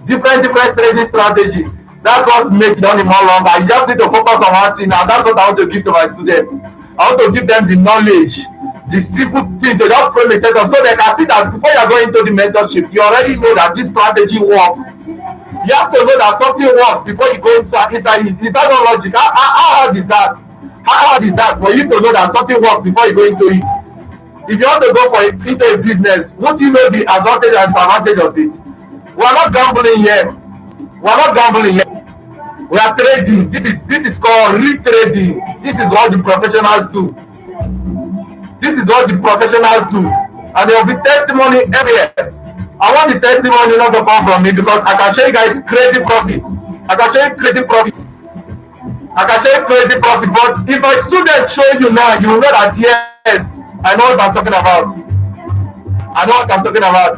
Different trading strategy. That's what makes learning more longer. You just need to focus on one thing, and that's what I want to give to my students. I want to give them the knowledge, the simple thing to just frame a setup so they can see that before you are going into the mentorship, you already know that this strategy works. You have to know that something works before you go inside it. It's not logic. How hard is that? How hard is that for you to know that something works before you go into it? If you want to go into a business, won't you know the advantage and disadvantage of it? We are not gambling here. We are not gambling here. We are trading. This is called retrading. This is what the professionals do. This is what the professionals do. And there will be testimony everywhere. I want the testimony not to come from me because I can show you guys crazy profits. I can show you crazy profit. I can show you crazy profit. But if my student show you now, you will know that yes, I know what I'm talking about. I know what I'm talking about.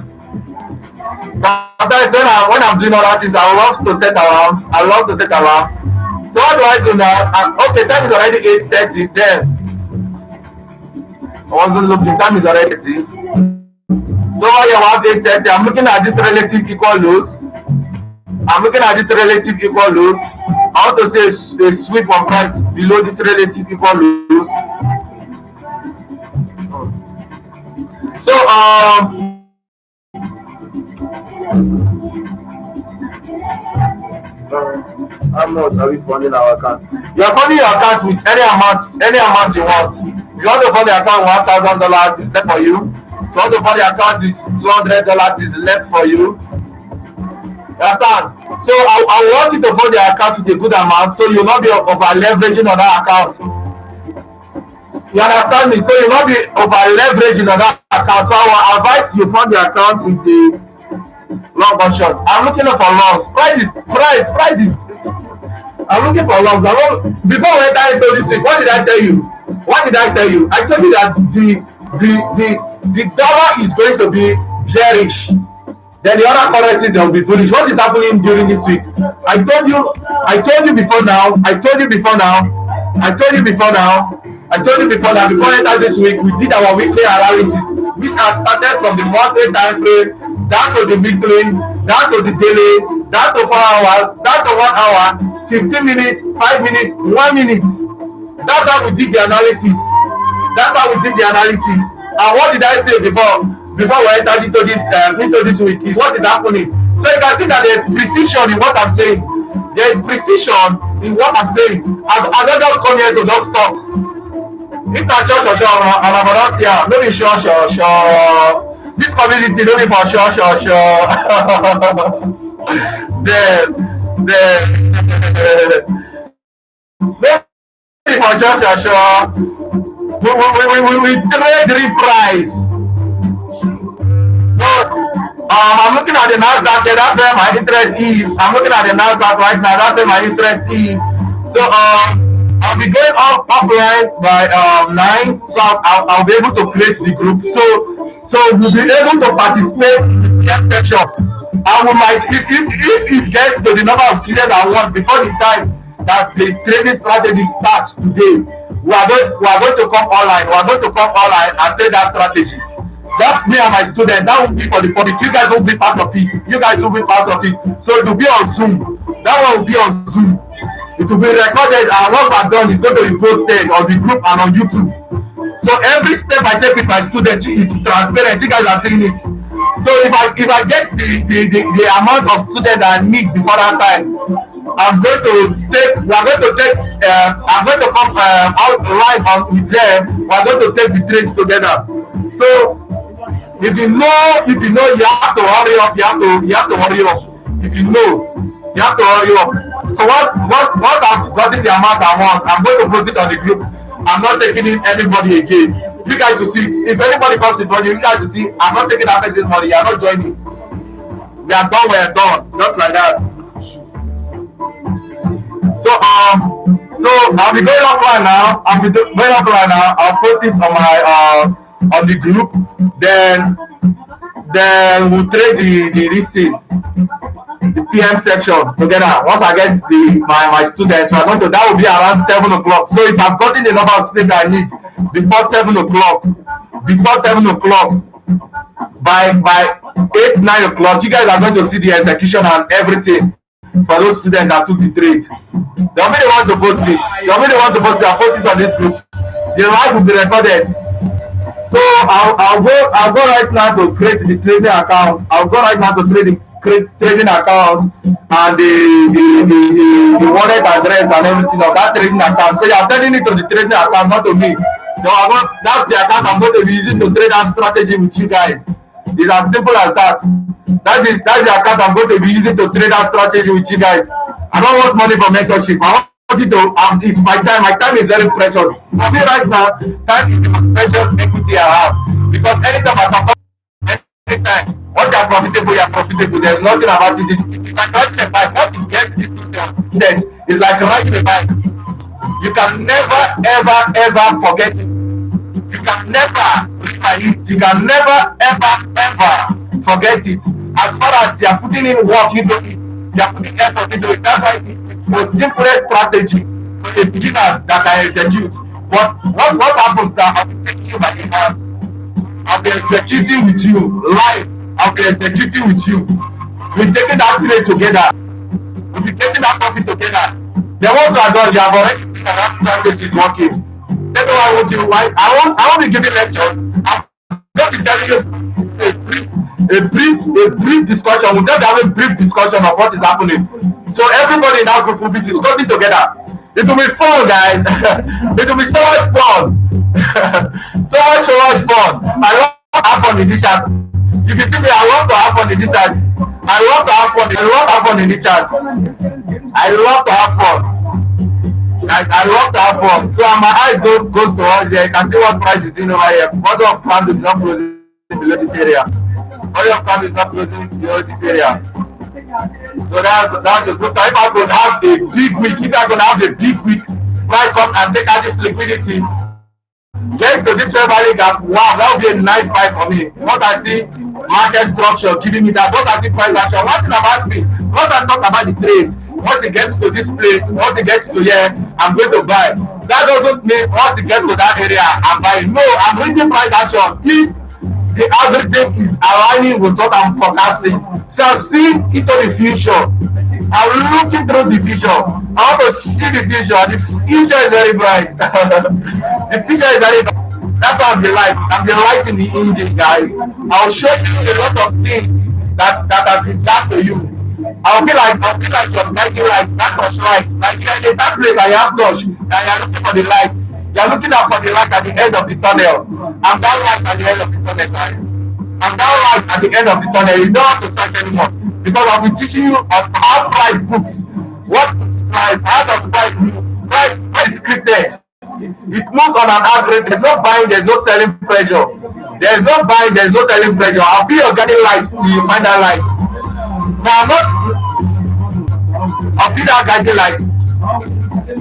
Sometimes when I'm doing other things, I love to set around. So what do I do now? Okay, time is already 8:30. Then I wasn't looking. Time is already 8:30. So while you have 8:30, I'm looking at this relative equal lows. I want to say a sweep on price below this relative equal lows. So how much are we funding our account? You are funding your account with any amount you want. If you want to fund the account $1,000 is left for you. If you want to fund the account with $200 is left for you. Understand? So I want you to fund the account with a good amount, so you'll not be over leveraging on that account. You understand me? So you'll not be over leveraging on that account. So I will advise you fund the account with the long or short. I'm looking for longs. Price is. I'm looking for longs. Before we enter into this week, what did I tell you? I told you that the dollar is going to be bearish. Then the other currencies they will be bullish. What is happening during this week? I told you before now. Before enter this week, we did our weekly analysis, which has started from the monthly time frame down to the weekly, down to the daily, down to 4 hours, down to 1 hour, 15 minutes, 5 minutes, 1 minute. That's how we did the analysis. And what did I say before? before we enter into this week is what is happening. So you can see that there's precision in what I'm saying. There's precision in what I'm saying. I don't just come here to just talk. If na sure and I don see am, no be sure. This community no be for sure. Then no be for sure. We trade real price. So I'm looking at the Nasdaq there. That's where my interest is. I'm looking at the Nasdaq right now. That's where my interest is. So I'll be going off offline by 9. So I'll be able to create the group. So we'll be able to participate in the section. And we might, if it gets to the number of students I want before the time that the training strategy starts today, we are going to come online. We are going to come online and trade that strategy. That's me and my student. That will be for the public. You guys will be part of it. You guys will be part of it. So it will be on Zoom. That one will be on Zoom. It will be recorded, and once I'm done, it's going to be posted on the group and on YouTube. So every step I take with my student is transparent. You guys are seeing it. So if I get the amount of students I need before that time, I'm going to take. We are going to take. I'm going to come out live on with them. We are going to take the trades together. So if you know, you have to hurry up. You have to hurry up. If you know, you have to hurry up. So once I've gotten the amount I want, I'm going to post it on the group. I'm not taking in anybody again. You guys will see it. If anybody comes with money, you guys will see. I'm not taking that person's money. You are not joining. We are done. We are done. Just like that. So I'll be going offline now. I'll post it on my on the group. Then we'll trade the listing, the PM section together. Once I get my students, we're going to, that will be around 7 o'clock. So if I've gotten the number of students I need before 7 o'clock, by 8-9 o'clock, you guys are going to see the execution and everything for those students that took the trade. They'll be the one to post it. I'll post it on this group. The live will be recorded. So I'll go right now to create the trading account. I'll go right now to create trading account and the wallet address and everything of that trading account. So you're sending it to the trading account, not to me. So that's the account I'm going to be using to trade that strategy with you guys. It's as simple as that. That's the account I'm going to be using to trade that strategy with you guys. I don't want money for mentorship. I want it to, it's my time. My time is very precious. For me right now, time is the most precious equity I have. Because anytime I perform, anytime, once you are profitable, there's nothing about it. It's like riding a bike. Once you get this set, it's like riding a bike. You can never, ever forget it. You can never you can never, ever forget it. As far as you are putting in work into it, you are putting effort into it. That's why it's the most simplest strategy for a beginner that I execute. But what happens now? I'll be taking you by the hands. I'll be executing with you live. I'll be executing with you. We're taking that trade together. We'll be getting that profit together. Then once you are done, you have already seen that strategy is working. That's why I want you. I won't be giving lectures. I'm going to be telling you a brief discussion. We'll just have a brief discussion of what is happening. So everybody in that group will be discussing together. It will be fun, guys. It will be so much fun. so much fun. I love to have fun in this chat. You can see me, I love to have fun in this chat. I love to have fun in this chat. I love to have fun. Guys, I love to have fun. So my eyes goes towards there. You can see what price is doing over here. Bottle of candle is not closing below this area. Bottle of candle is not closing below this area. So that's the good side. If I could have a big week, price come and take out this liquidity, get to this fair value gap. Wow, that would be a nice buy for me. Once I see market structure giving me that, once I see price action, one thing about me, once I talk about the trade, once it gets to this place, once it gets to here, I'm going to buy. That doesn't mean once it gets to that area, I'm buying. No, I'm reading price action. If the everything is aligning with what I'm forecasting, so I'm seeing into the future. I'm looking through the future. I want to see the future. The future is very bright. The future is very bright. That's why I'm the light. I'm the light in the engine, guys. I'll show you a lot of things that have been done to you. I'll be like your guiding light, that touch light. Like you're in a dark place and you have touch and you're looking for the light. You're looking out for the light at the end of the tunnel. I'm that light at the end of the tunnel, guys. I'm that light at the end of the tunnel. You don't have to search anymore because I'll be teaching you on how price books. What price? How does price move? Price is scripted. It moves on an average. There's no buying, there's no selling pressure. There's no buying, there's no selling pressure. I'll be your guiding light till you find that light. Now, I'm not, I'll be that guiding light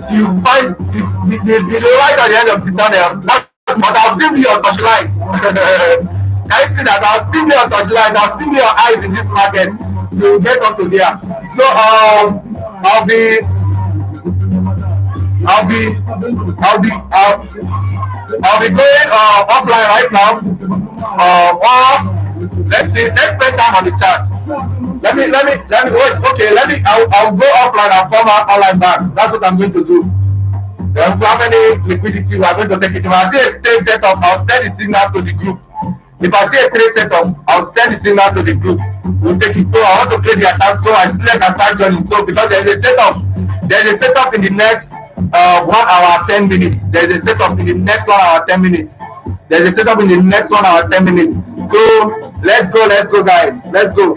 till you find the light at the end of the tunnel. But I'll still be your touchlight. Can you see that? I'll still be your touchlight. I'll still be your eyes in this market to get up to there. So, I'll be I'll be I'll be I'll be going offline right now. Or let's spend time on the charts. Let me wait. Okay, I'll go offline and form an online bank. That's what I'm going to do. Then for how many liquidity we are going to take it. If I see a trade setup, I'll send the signal to the group. If I see a trade setup, I'll send the signal to the group. We'll take it. So I want to create the account so I still can start joining. So because there's a setup in the next 1 hour 10 minutes. There's a setup in the next 1 hour 10 minutes. There's a setup in the next 1 hour 10 minutes. So let's go, guys. Let's go.